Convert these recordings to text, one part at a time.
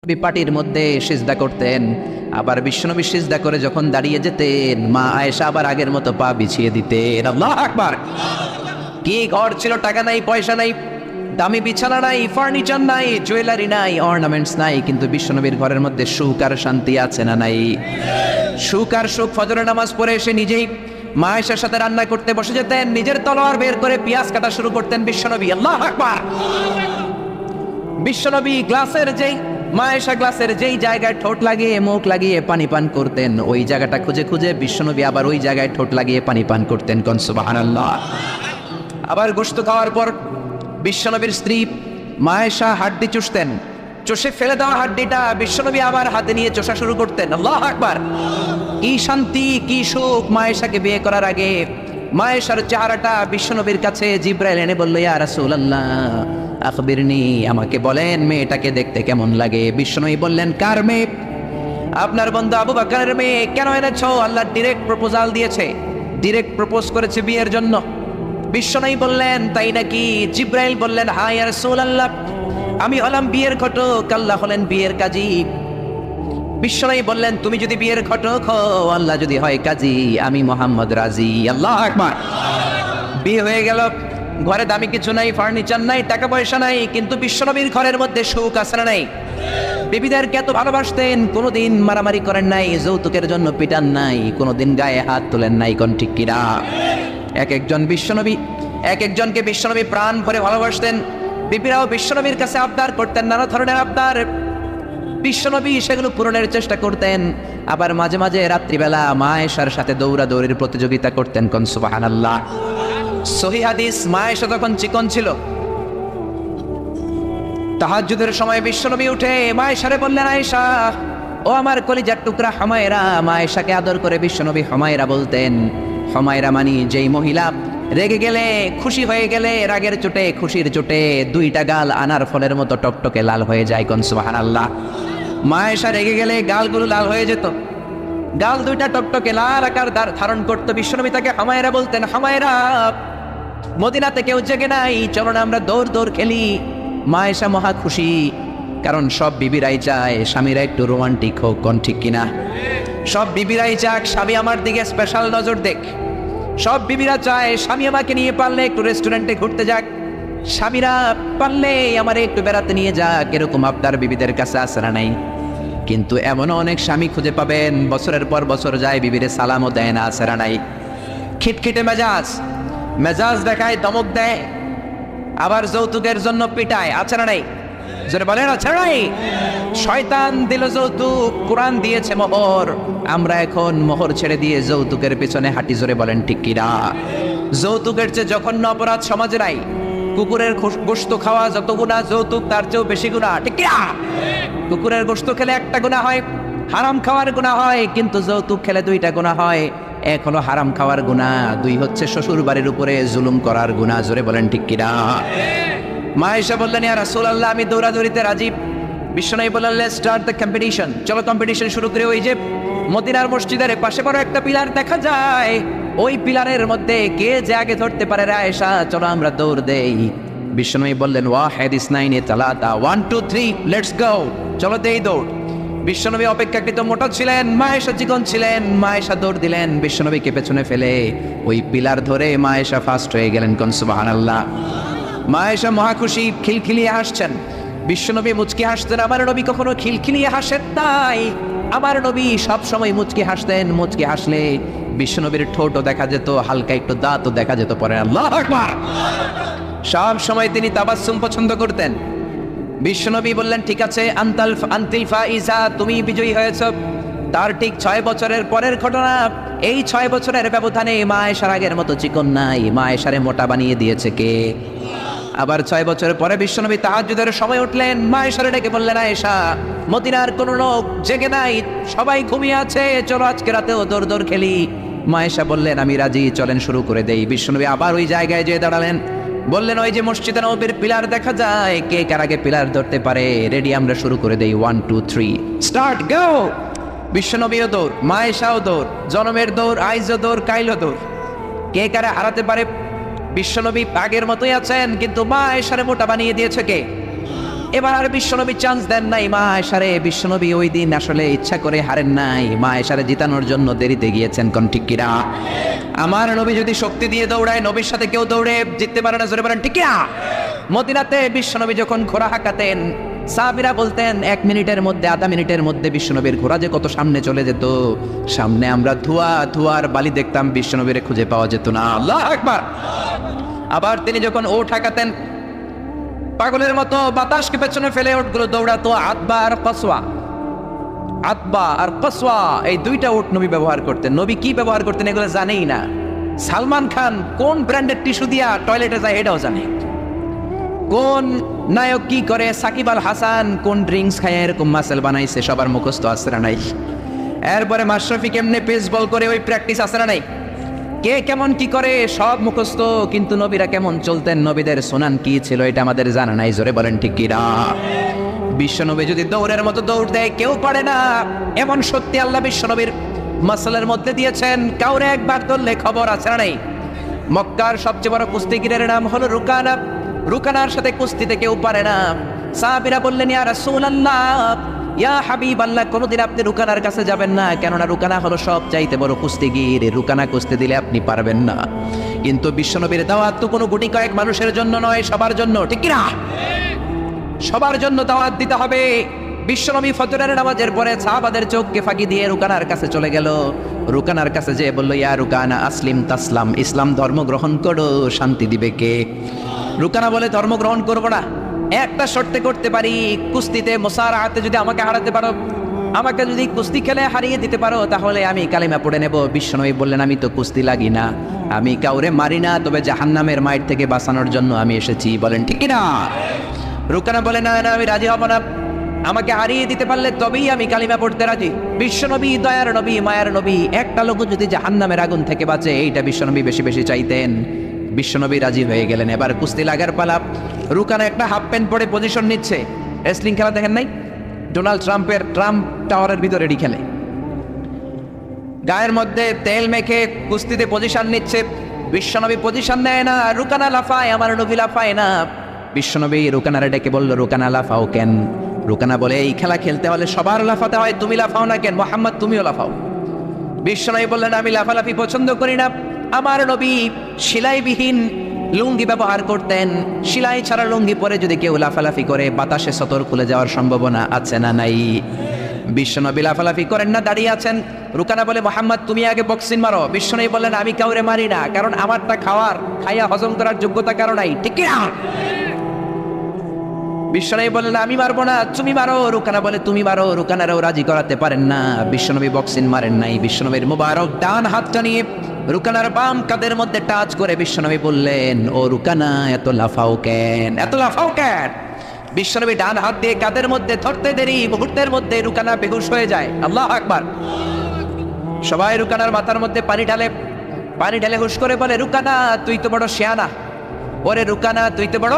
পাটির মধ্যে সিজদা করতেন, আবার বিশ্বনবী সিজদা করে যখন দাঁড়িয়ে যেতেন মা আয়েশা আবার আগের মতো পা বিছিয়ে দিতেন। আল্লাহু আকবার। কি ঘর ছিল, টাকা নাই, পয়সা নাই, দামি বিছানা নাই, ফার্নিচার নাই, জুয়েলারি নাই, অর্নামেন্টস নাই, কিন্তু বিশ্বনবীর ঘরের মধ্যে সুখ আর শান্তি আছে না নাই? সুখ আর সুখ। ফজরের নামাজ পড়ে এসে নিজেই মা আয়েশার সাথে রান্না করতে বসে যেতেন, নিজের তলোয়ার বের করে পেঁয়াজ কাটা শুরু করতেন বিশ্বনবী। আল্লাহু আকবার। বিশ্বনবী মা আয়েশা গ্লাসের যেই জায়গায় ঠোঁট লাগিয়ে মুখ লাগিয়ে পানি পান করতেন, ওই জায়গাটা খুঁজে খুঁজে বিশ্বনবী আবার ওই জায়গায় ঠোঁট লাগিয়ে পানি পান করতেন। কোন সুবহানাল্লাহ। আবার গোশত খাওয়ার পর বিশ্বনবীর স্ত্রী মা আয়েশা হাড্ডি চুষতেন, চষে ফেলে দেওয়া হাড্ডিটা বিশ্বনবী আবার হাতে নিয়ে চষা শুরু করতেন। আল্লাহু আকবার। কি শান্তি, কি সুখ। মা আয়েশাকে বিয়ে করার আগে মা আয়েশার চেহারাটা বিশ্বনবীর কাছে জিবরাইল এনে বলল, ইয়া রাসূলুল্লাহ আখবিরনি, আমাকে বলেন মেয়েটাকে দেখতে কেমন লাগে। বিশ্বনবী বললেন, কার মেয়ে? আপনার বন্ধু আবু বকরের মেয়ে। কেন এনেছো? আল্লাহ ডিরেক্ট প্রপোজাল দিয়েছে, ডিরেক্ট প্রপোজ করেছে বিয়ের জন্য। বিশ্বনবী বললেন, তাই নাকি? জিবরাইল বললেন, হ্যাঁ ইয়া রাসূলুল্লাহ, আমি হলাম বিয়ের ঘটক, আল্লাহ হলেন বিয়ের কাজী। বিশ্বনবী বললেন, তুমি যদি বিয়ের ঘটক হও, আল্লাহ যদি হয় কাজী, আমি মোহাম্মদ রাজি। আল্লাহু আকবার। বিয়ে হয়ে গেল, ঘরে দামি কিছু নাই, ফার্নিচার নাই, টাকা পয়সা নাই, কিন্তু বিশ্বনবীর ঘরের মধ্যে সুখ আছে না নাই? বিবিদেরকে এত ভালোবাসতেন, কোনোদিন মারামারি করেন নাই, যৌতুকের জন্য পিটান নাই, কোনোদিন গায়ে হাত তোলেন নাই। কোন ঠিক কিনা? এক একজনকে বিশ্বনবী প্রাণ ভরে ভালোবাসতেন। বিবিরাও বিশ্বনবীর কাছে আবদার করতেন, নানা ধরনের আবদার। বিশ্বনবী সেগুলো পূরণের চেষ্টা করতেন। আবার মাঝে মাঝে রাত্রিবেলা মা আয়েশার সাথে দৌড়াদৌড়ির প্রতিযোগিতা করতেন। কোন সুবহানাল্লাহ। সহিহ হাদিস, মা আয়েশা তখন চিকন ছিল। তাহাজ্জুদের সময় বিশ্বনবী উঠে মা আয়েশারে বললেন, আয়েশা, ও আমার কলিজার টুকরা হুমায়রা। মা আয়েশাকে আদর করে বিশ্বনবী হুমায়রা বলতেন। হুমায়রা মানে যেই মহিলা রেগে গেলে, খুশি হয়ে গেলে, রাগের চোটে, খুশির চোটে দুইটা গাল আনার ফলের মতো টকটকে লাল হয়ে যায়। কোন সুবহানাল্লাহ। মা আয়েশা রেগে গেলে গালগুলো লাল হয়ে যেত, গাল দুইটা টকটকে লাল আকার ধারণ করতো। বিশ্বনবী তাকে হুমায়রা বলতেন, হুমায়রা, মদিনাতে কেউ জেগে নাই, চলো না আমরা দৌড় দৌড় খেলি। মা আয়েশা মহা খুশি, কারণ সব বিবিরাই চায় স্বামীরা একটু রোমান্টিক হোক। কোন ঠিক কিনা? সব বিবিরাই চাক স্বামী আমার দিকে স্পেশাল নজর দেখ। সব বিবিরা চায় স্বামী আমাকে নিয়ে পারলে একটু রেস্টুরেন্টে ঘুরতে যাক, স্বামীরা পারলে আমার একটু বেড়াতে নিয়ে যাক। এরকম আবদার বিবিদের কাছে আছে না নাই? কিন্তু এমনও অনেক স্বামী খুঁজে পাবেন, বছরের পর বছর যায়, বিবিরে সালামও দেয় না, আছে না নাই? খিটখিটে মেজাজ দেখায়, ধমক দেয়, আবার যৌতুকের জন্য পিটায়, আছে না নাই? জোরে বলেন, আছে না নাই? শয়তান দিল যৌতুক, কোরআন দিয়েছে মোহর। আমরা এখন মোহর ছেড়ে দিয়ে যৌতুকের পিছনে হাঁটি। জোরে বলেন ঠিক কিনা? যৌতুকের চেয়ে জঘন্য অপরাধ সমাজে নাই। কুকুরের গোশত খাওয়া যত গুনাহ, যৌতুক তার চেয়েও বেশি গুনাহ। ঠিক কিনা? কুকুরের গোশত খেলে একটা গুনাহ হয়, হারাম খাওয়ার গুনাহ হয়, কিন্তু যৌতুক খেলে দুইটা গুনাহ হয়। এক হলো হারাম খাওয়ার গুনাহ, দুই হচ্ছে শ্বশুর বাড়ির উপরে জুলুম করার গুনাহ। জোরে বলেন ঠিক কিনা? মা আয়েশা বললেন, ইয়া রাসূলুল্লাহ, আমি দৌড়াদৌড়িতে রাজি। বিশ্বনবী বললেন, লেটস স্টার্ট দ্য কম্পিটিশন, চলো কম্পিটিশন শুরু করে। ওই যে মদিনার মসজিদের পাশে বড় একটা পিলার দেখা যায়, ওই পিলারের মধ্যে কে যে আগে ধরতে পারে রে আয়েশা, চলো আমরা দৌড় দেই। বিশ্বনবী বললেন, ওয়াহিদ ইসনাইনি তালাতা, 1 2 3 লেটস গো, চলো দেই দৌড়। বিশ্বনবী অপেক্ষাকৃত মোটা ছিলেন, মা আয়েশা চিকন ছিলেন। মা আয়েশা দৌড় দিলেন, বিশ্বনবীকে পেছনে ফেলে ওই পিলার ধরে মা আয়েশা ফার্স্ট হয়ে গেলেন। কোন সুবহানাল্লাহ। মা আয়েশা মহা খুশি, খিলখিলিয়ে হাসছেন। বিশ্বনবী মুচকি হাসতেন। আমার নবী কখনো খিলখিলিয়ে হাসেন নাই, আমার নবী সব সময় মুচকি হাসতেন। মুচকি হাসলে বিশ্বনবীর ঠোঁটও দেখা যেত, হালকা একটু দাঁতও দেখা যেত পরে। আল্লাহু আকবার। সব সময় তিনি তাবাসসুম পছন্দ করতেন। বিশ্বনবী বললেন, ঠিক আছে, আনতিল ফাইজা, তুমি বিজয়ী হয়েছ। তার ঠিক 6 বছরের পরের ঘটনা। এই 6 বছরের ব্যবধানে মা আয়েশার আগের মতো চিকন নাই, মা আয়েশারে মোটা বানিয়ে দিয়েছে কে? আবার 6 বছর পরে বিশ্বনবী তাহাজ্জুদের সময় উঠলেন, মা আয়েশারে ডেকে বললেন, আয়েশা, মদিনার কোন লোক জেগে নাই, সবাই ঘুমিয়ে আছে, চলো আজকে রাতেও দৌড় দৌড় খেলি। মা আয়েশা বললেন, আমি রাজি, চলেন শুরু করে দেই। বিশ্বনবী আবার ওই জায়গায় যেয়ে দাঁড়ালেন, বললেন, ওই যে মসজিদে নববীর পিলার দেখা যায়, কে কার আগে পিলার ধরতে পারে? রেডি, আমরা শুরু করে দেই। 1 2 3 স্টার্ট, গো। বিশ্বনবীও দৌড়, মা আয়েশাও দৌড়, জনমের দৌড়, আইজও দৌড়, কাইলও দৌড়। কে কারে হারাতে পারে? বিশ্বনবী আগের মতোই আছেন, কিন্তু মা আয়েশারে মোটা বানিয়ে দিয়েছে কে? এবার আর বিশ্বনবী চান্স দেন নাই মা আয়েশারে। বিশ্বনবী ওই দিন আসলে ইচ্ছা করে হারেন নাই, মা আয়েশারে জিতানোর জন্য দেরিতে গিয়েছেন। কোন ঠিক কিনা? আমার নবী যদি শক্তি দিয়ে দৌড়ায়, নবীর সাথে কেউ দৌড়ে জিততে পারে না। জোরে বলেন ঠিক কিনা? মদিনাতে বিশ্বনবী যখন ঘোড়া হাঁকাতেন, সাহাবীরা বলতেন 1 মিনিটের মধ্যে, আধা মিনিটের মধ্যে বিশ্বনবীর ঘোড়া যে কত সামনে চলে যেত। সামনে আমরা ধোঁয়ার বালি দেখতাম, বিশ্বনবীর খুঁজে পাওয়া যেত না। আল্লাহু আকবার। আবার তিনি যখন ওঠ হাঁকাতেন, পাগলের মতো বাতাসকে পেছনে ফেলে ওঠগুলো দৌড়াতো। আতবা আর কসওয়া, এই দুইটা উট নবী ব্যবহার করতেন। নবী কি ব্যবহার করতেন এগুলো জানেই না। সালমান খান কোন ব্র্যান্ডের টিস্যু দিয়া টয়লেটে যায় এটাও জানে। কোন নায়ক কি করে, সাকিব আল হাসান কোন ড্রিঙ্কস খায় এরকম মাসেল বানাইছে, সবার মুখস্থ আছে না নাই? এরপরে মাশরাফি কেমনে পেস বল করে, ওই প্র্যাকটিস আছে না নাই? কে কেমন কি করে সব মুখস্থ, কিন্তু নবীরা কেমন চলতেন, নবীদের সুনান কি ছিল এটা আমাদের জানা নাই। জোরে বলেন ঠিক কিনা? বিশ্বনবী যদি দৌড়ের মতো দৌড় দেয় কেউ পারে না, এমন সত্যি আল্লাহ বিশ্বনবীর মাসলের মধ্যে দিয়েছেন। কাউরে একবার ধরলে খবর আছে না নাই? মক্কার সবচেয়ে বড় কুস্তিগিরের নাম হলো রুকানা। রুকানার সাথে কুস্তিতে কেউ পারে না। সাহাবীরা বললেন, ইয়া রাসূলুল্লাহ, ইয়া হাবিবাল্লাহ, কোনদিন আপনি রুকানার কাছে যাবেন না, কেননা রুকানা হলো সব চাইতে বড় কুস্তিগির। রুকানা কুস্তি দিলে আপনি পারবেন না। কিন্তু বিশ্বনবীর দাওয়াত তো কোনো গুটি কয়েক মানুষের জন্য নয়, সবার জন্য। ঠিক কি না? সবার জন্য দাওয়াত দিতে হবে। বিশ্বনবী ফজরের নামাজের পরে সাহাবাদের চোখকে ফাঁকি দিয়ে রুকানার কাছে চলে গেল। রুকানার কাছে যেয়ে বলল, ইয়া রুকানা আসলিম তাসলাম, ইসলাম ধর্ম গ্রহণ করো, শান্তি দিবে কে? রুকানা বলে, ধর্ম গ্রহণ করবো না, একটা শর্তে করতে পারি, কুস্তিতে মুসারাআতে যদি আমাকে হারাতে পারো, আমাকে যদি কুস্তি খেলে হারিয়ে দিতে পারো, তাহলে আমি কালিমা পড়ে নেব। বিশ্বনবী বললেন, আমি তো কুস্তি লাগি না, আমি কাউরে মারি না, তবে জাহান্নামের মাইর থেকে বাঁচানোর জন্য আমি এসেছি। বলেন ঠিক কিনা? রুকানা বলে, না না, আমি রাজি হব না, আমাকে হারিয়ে দিতে পারলে তবেই আমি কালিমা পড়তে রাজি। বিশ্বনবী দয়ার নবী, মায়ার নবী, একটা লোক যদি জাহান্নামের আগুন থেকে বাঁচে, এইটা বিশ্বনবী বেশি বেশি চাইতেন। বিশ্বনবী রাজি হয়ে গেলেন। এবার কুস্তি লাগার পালা। রুকানা একটা হাফ প্যান্ট পরে পজিশন নিচ্ছে। রেসলিং খেলা দেখেন নাই? ডোনাল্ড ট্রাম্পের ট্রাম্প টাওয়ারের ভিতরে এটি খেলে, গায়ের মধ্যে তেল মেখে কুস্তিতে পজিশন নিচ্ছে। বিশ্বনবী পজিশন নেয় না, রুকানা লাফায়, আমার নবী লাফায় না। বিশ্বনবী রুকানারে ডেকে বলল, রুকানা লাফাও কেন? রুকানা বলে, এই খেলা খেলতে হলে সবার লাফাতে হয়, তুমি লাফাও না কেন? মোহাম্মদ তুমিও লাফাও। বিশ্বনবী বললেন, আমি লাফালাফি পছন্দ করি না। আমার নবী সেলাইবিহীন লুঙ্গি ব্যবহার করতেন। সেলাই ছাড়া লুঙ্গি পরে যদি কেউ লাফালাফি করে, বাতাসে সতর খুলে যাওয়ার সম্ভাবনা আছে না নাই? বিশ্বনবী লাফালাফি করেন না, দাঁড়িয়ে আছেন। রুকানা বলে, মোহাম্মদ তুমি আগে বক্সিং মারো। বিশ্বনবী বললেন, আমি কাউরে মারি না, কারণ আমারটা খাইয়া হজম করার যোগ্যতা কারো নাই। ঠিক কি না? বিশ্বনবী বললেন, আমি মারবো না, তুমি মারো। রুকানা বলে, তুমি মারো। রুকানারাও রাজি করাতে পারেন না। বিশ্বনবী বক্সিং মারেন নাই। বিশ্বনবীর মুবারক ডান হাতটা নিয়ে রুকানার বাম কাঁধের মধ্যে টাচ করে বিশ্বনবী বললেন, ও রুকানা, এত লাফাও কেন, এত লাফাও কেন? বিশ্বনবী ডান হাত দিয়ে কাঁধের মধ্যে ধরতে দেরি, মুহূর্তের মধ্যে রুকানা বেহুশ হয়ে যায়। আল্লাহু আকবার। সবাই রুকানার মাথার মধ্যে পানি ঢালে হুশ করে বলে, রুকানা তুই তো বড় শিয়ানা। ওরে রুকানা তুই তো বড়,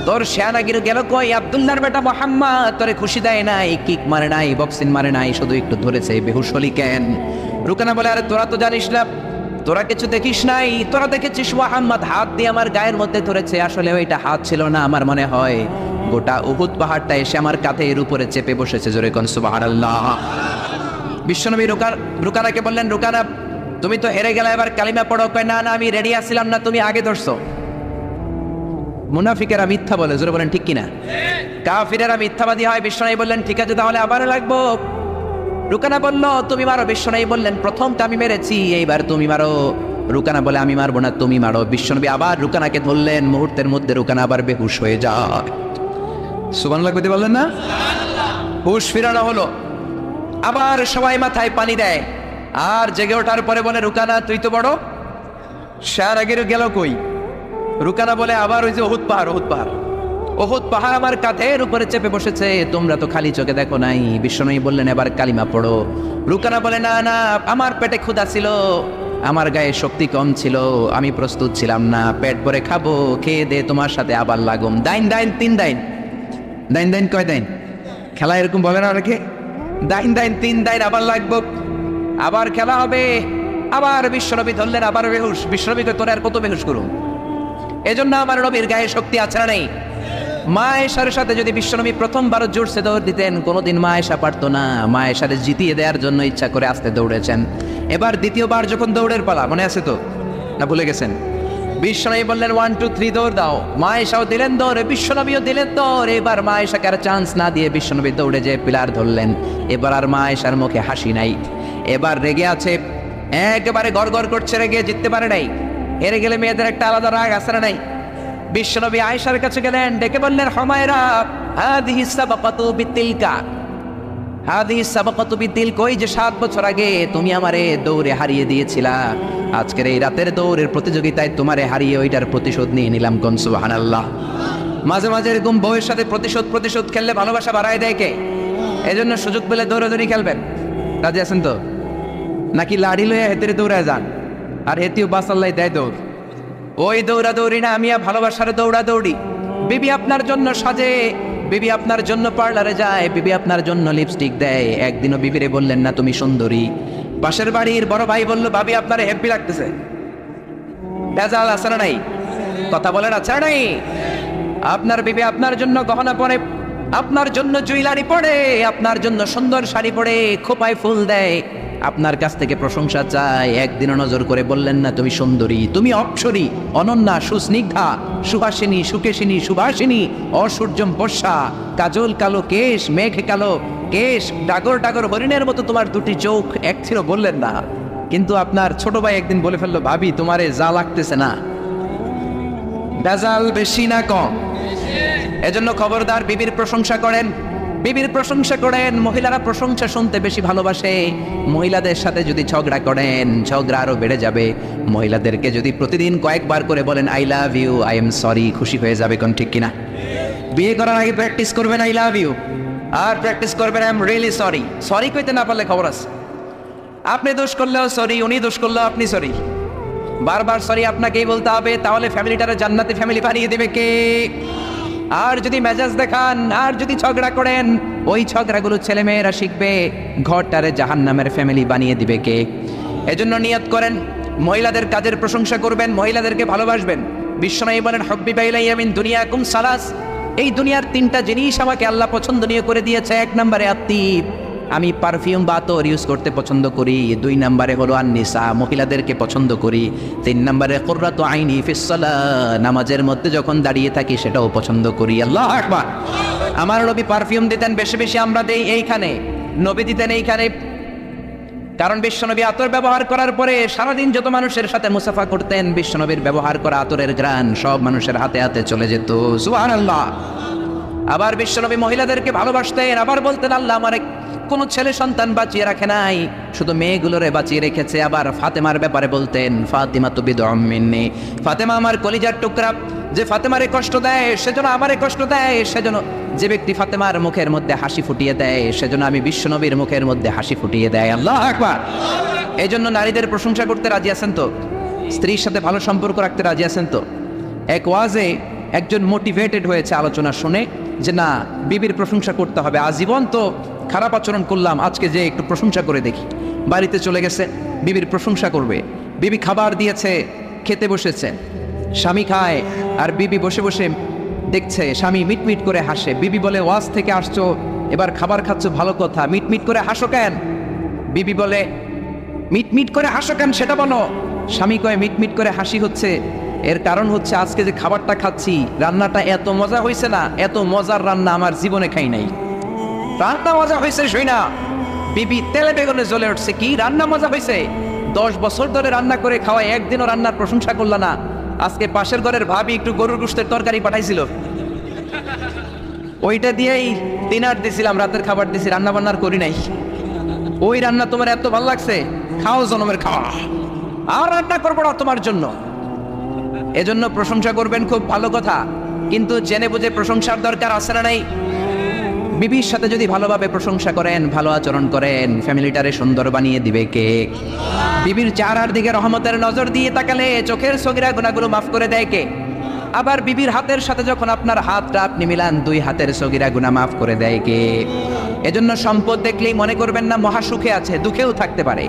তোর শিয়ানাগিরি গেল কই? আব্দুল্লাহর বেটা মোহাম্মদ তোরে খুশি দেয় নাই, কিক মারে নাই, বক্সিং মারে নাই, শুধু একটু ধরেছে, বেহুশ হলি কেন? রুকানা বলে, আরে তোরা তো জানিস না, তোরা কিছু দেখিস নাই, তোরা দেখেছিস মোহাম্মদ হাত দিয়ে আমার গায়ের মধ্যে ধরেছে। আসলে ওইটা হাত ছিল না, আমার মনে হয় গোটা উহুদ পাহাড়টা এসে আমার কাঁধের উপরে চেপে বসেছে। জোরে কোন সুবহানাল্লাহ। বিশ্বনবী রুকানাকে বললেন, রুকানা তুমি তো হেরে গেলে, এবার কালিমা পড়ো। কয়, না না, আমি রেডি আসছিলাম না, তুমি আগে ধরছো। মুনাফিকেরা মিথ্যা বলে। জোরে বলেন ঠিক কিনা? কাফিরেরা মিথ্যাবাদী হয়। বিশ্বনবী বললেন, ঠিক আছে তাহলে আবার লাগবো। রুকানা বলল, তুমি মারো। বিশ্বনবী বললেন, প্রথমটা আমি মেরেছি, এইবার তুমি মারো। রুকানা বলে, আমি মারবো না, তুমি মারো। বিশ্বনবী আবার রুকানাকে ধরলেন। মুহূর্তের মধ্যে রুকানা আবার বেহুশ হয়ে যায়। সুবহানাল্লাহ কইতে বললেন না? হুশ ফিরানো হলো। আবার সবাই মাথায় পানি দেয়, আর জেগে ওঠার পরে বলে, রুকানা তুই তো বড় শিয়ানাগিরি গেল কই? রুকানা বলে, আবার ওই যে উহুদ পাহাড় আমার কাঁধের উপরে চেপে বসেছে, তোমরা তো খালি চোখে দেখো নাই। বিশ্বনবী বললেন, এবার কালিমা পড়ো। রুকানা বলে, না না, আমার পেটে ক্ষুধা ছিল, আমার গায়ে শক্তি কম ছিল, আমি প্রস্তুত ছিলাম না, পেট ভরে খাবো, খেয়ে দে তোমার সাথে আবার লাগুম। দাইন দাইন তিন দাইন, দাইন দাইন কয় দাইন? খেলা এরকম বলে না অনেকে, দাইন দাইন তিন দাইন আবার লাগবো, আবার খেলা হবে। আবার বিশ্বনবী ধরলেন, আবার বেহুশ। বিশ্বনবীকে তোর আর কত বেহুশ করুন? এজন্য আমার নবীর গায়ে শক্তি আছে না নেই? মা আয়েশার সাথে যদি বিশ্বনবী প্রথমবার জোরসে দৌড় দিতেন, কোনোদিন মা আয়েশা পারতো না। মা আয়েশারে জিতিয়ে দেওয়ার জন্য ইচ্ছা করে আস্তে দৌড়েছেন। এবার দ্বিতীয়বার যখন দৌড়ের পালা, মনে আছে তো না ভুলে গেছেন? বিশ্বনবী বললেন 1 2 3 দৌড় দাও। মা আয়েশাও দিলেন দৌড়, বিশ্বনবীও দিলেন দৌড়। এবার মা আয়েশাকে আর চান্স না দিয়ে বিশ্বনবী দৌড়ে যেয়ে পিলার ধরলেন। এবার আর মা আয়েশার মুখে হাসি নাই, এবার রেগে আছে, একেবারে গড়গড় করছে, রেগে জিততে পারে নাই। হেরে গেলে মেয়েদের একটা আলাদা রাগ আছে না নাই? বিশ্বনবী আয়েশার কাছে গেলেন, ডেকে বললেন, হুমায়রা হাদিহি সাবাকাতু বিতিলকা, হাদিহি সাবাকাতু বিতিলকা, ওই যে 7 বছর আগে তুমি আমারে দৌড়ে হারিয়ে দিয়েছিলা, আজকের এই রাতের দৌড়ের প্রতিযোগিতায় তোমারে হারিয়ে ওইটার প্রতিশোধ নিয়ে নিলাম। কোন সুবহানাল্লাহ। মাঝে মাঝে এরকম বউয়ের সাথে প্রতিশোধ খেললে ভালোবাসা বাড়ায় দেয় কে? এজন্য সুযোগ পেলে দৌড়াদৌড়ি খেলবেন। রাজি আছেন তো? নাকি লাড়ি লইয়া হেতেরে দৌড়ায় যান আর হেতিও বাসাল্লাই দেয় দৌড়? ওই দৌড়াদৌড়ি না, আমি ভালোবাসার দৌড়াদৌড়ি। বিবি আপনার জন্য সাজে, বিবি আপনার জন্য পার্লারে যায়, বিবি আপনার জন্য লিপস্টিক দেয়। একদিনও বিবিরে বললেন না তুমি সুন্দরী? পাশের বাড়ির বড় ভাই বলল, ভাবি আপনার হ্যাপি লাগতেছে। ভেজাল আছে না নাই? কথা বলেন আছে না নাই? আপনার বিবি আপনার জন্য গহনা পরে, আপনার জন্য জুয়েলারি পরে, আপনার জন্য সুন্দর শাড়ি পরে, খোপায় ফুল দেয়, আপনার কাছ থেকে প্রশংসা চায়। একদিনও নজর করে বললেন না তুমি সুন্দরী, তুমি অপ্সরী, অনন্যা, সুস্নিগ্ধা, সুহাসিনী, সুকেশিনী, সুভাষিনী, অসূর্যম বর্ষা, কাজল কালো কেশ, মেঘ কালো কেশ, ডাগর ডাগর হরিণের মতো তোমার দুটি চোখ, এক ছিল বললেন না। কিন্তু আপনার ছোট ভাই একদিন বলে ফেললো, ভাবি তোমারে যা লাগতেছে না। ভেজাল বেশি না কম? এজন্য খবরদার, বিবির প্রশংসা করেন, বিবির প্রশংসা করেন। মহিলারা প্রশংসা শুনতে বেশি ভালোবাসে। মহিলাদের সাথে যদি ঝগড়া করেন, ঝগড়া আরো বেড়ে যাবে। মহিলাদেরকে যদি প্রতিদিন কয়েকবার করে বলেন I love you, I am sorry, খুশি হয়ে যাবে। কোন ঠিক কিনা? বিয়ে করার আগে প্র্যাকটিস করবেন আই লাভ ইউ, আর প্র্যাকটিস করবেন I am really sorry. Sorry কইতে না পারলে খবর আছে। আপনি দোষ করলেও সরি, উনি দোষ করলেও আপনি সরি। বারবার সরি আপনাকেই বলতে হবে, তাহলে ফ্যামিলিটারে জান্নাতি ফ্যামিলি বানিয়ে দেবে কে? আর যদি মেজাজ দেখান, আর যদি ঝগড়া করেন, ওই ঝগড়াগুলো ছেলে মেয়েরা শিখবে, ঘরটারে জাহান্নামের ফ্যামিলি বানিয়ে দিবে কে? এজন্য নিয়ত করেন, মহিলাদের কাজের প্রশংসা করবেন, মহিলাদেরকে ভালোবাসবেন। বিশ্বনবী বলেন, হুব্বিবা ইলাইয়া মিন দুনিয়াকুম সালাস, এই দুনিয়ার 3টা জিনিস আমাকে আল্লাহ পছন্দনীয় করে দিয়েছে। 1 নম্বরে আত্তিব, আমি পারফিউম বা আতর ইউজ করতে পছন্দ করি। 2 নম্বরে হলো আন-নিসা, মহিলাদেরকে পছন্দ করি। 3 নম্বরে কুররাতু আইনি ফিস সালাহ, নামাজের মধ্যে যখন দাঁড়িয়ে থাকি সেটাও পছন্দ করি। আল্লাহু আকবার। আমার নবী পারফিউম দিতেন বেশি বেশি, আমরা দেই এইখানে, নবী দিতেন এইখানে। কারণ বিশ্বনবী আতর ব্যবহার করার পরে সারাদিন যত মানুষের সাথে মুসাফা করতেন, বিশ্বনবীর ব্যবহার করা আতরের ঘ্রাণ সব মানুষের হাতে হাতে চলে যেত। সুবহানাল্লাহ। আবার বিশ্বনবী মহিলাদেরকে ভালোবাসতেন, আবার বলতেন, আল্লাহ আমার কোনো ছেলে সন্তান বাঁচিয়ে রাখে নাই, শুধু মেয়েগুলোরে বাঁচিয়ে রেখেছে। আবার ফাতেমার ব্যাপারে বলতেন, ফাতিমা তু বিদউম মিন্নি, ফাতেমা আমার কলিজার টুকরা, যে ফাতেমারে কষ্ট দেয় সেজন্য আমারে কষ্ট দেয়, সেজন্য যে ব্যক্তি ফাতেমার মুখের মধ্যে হাসি ফুটিয়ে দেয় সেজন্য আমি বিশ্বনবীর মুখের মধ্যে হাসি ফুটিয়ে দেয়। আল্লাহু আকবার। এই জন্য নারীদের প্রশংসা করতে রাজি আছেন তো? স্ত্রীর সাথে ভালো সম্পর্ক রাখতে রাজি আছেন তো? এক ওয়াজে একজন মোটিভেটেড হয়েছে আলোচনা শুনে যে না, বিবির প্রশংসা করতে হবে, আজীবন তো খারাপ আচরণ করলাম, আজকে যে একটু প্রশংসা করে দেখি। বাড়িতে চলে গেছে, বিবির প্রশংসা করবে। বিবি খাবার দিয়েছে, খেতে বসেছে, স্বামী খায় আর বিবি বসে বসে দেখছে, স্বামী মিটমিট করে হাসে। বিবি বলে, ওয়াজ থেকে আসছো, এবার খাবার খাচ্ছ, ভালো কথা, মিটমিট করে হাসো কেন? বিবি বলে, মিটমিট করে হাসো কেন সেটা বলো। স্বামী কয়, মিটমিট করে হাসি হচ্ছে, এর কারণ হচ্ছে আজকে যে খাবারটা খাচ্ছি, রান্নাটা এত মজা হয়েছে না, এত মজার রান্না আমার জীবনে খাই নাই। রান্না মজা হয়েছে শুই না, বিবি তেলে বেগুনে জ্বলে উঠছে, কি রান্না মজা হয়েছে? 10 বছর ধরে রান্না করে খাওয়ায়, একদিনও রান্নার প্রশংসা করল না। আজকে পাশের ঘরের ভাবি একটু গরুর গোশতের তরকারি পাঠাইছিল, ওইটা দিয়েই ডিনার দিছিলাম, রাতের খাবার দিছি, রান্না বান্নার করি নাই। ওই রান্না তোমার এত ভালো লাগছে, খাও জনমের খাওয়া, আর রান্না করবো না তোমার জন্য। এজন্য প্রশংসা করবেন, খুব ভালো কথা, কিন্তু জেনে বুঝে প্রশংসার দরকার আছে না নাই? বিবির সাথে যদি ভালোভাবে প্রশংসা করেন, ভালো আচরণ করেন, ফ্যামিলিটারে সুন্দর বানিয়ে দিবে কে? বিবির চেহারার দিকে রহমতের নজর দিয়ে তাকালে চোখের সগীরা গুনাহগুলো মাফ করে দেয় কে? আবার বিবির হাতের সাথে যখন আপনার হাতটা আপনি মিলান, 2 হাতের সগীরা গুনাহ মাফ করে দেয় কে? এজন্য সম্পদ দেখলেই মনে করবেন না মহা সুখে আছে, দুঃখেও থাকতে পারে।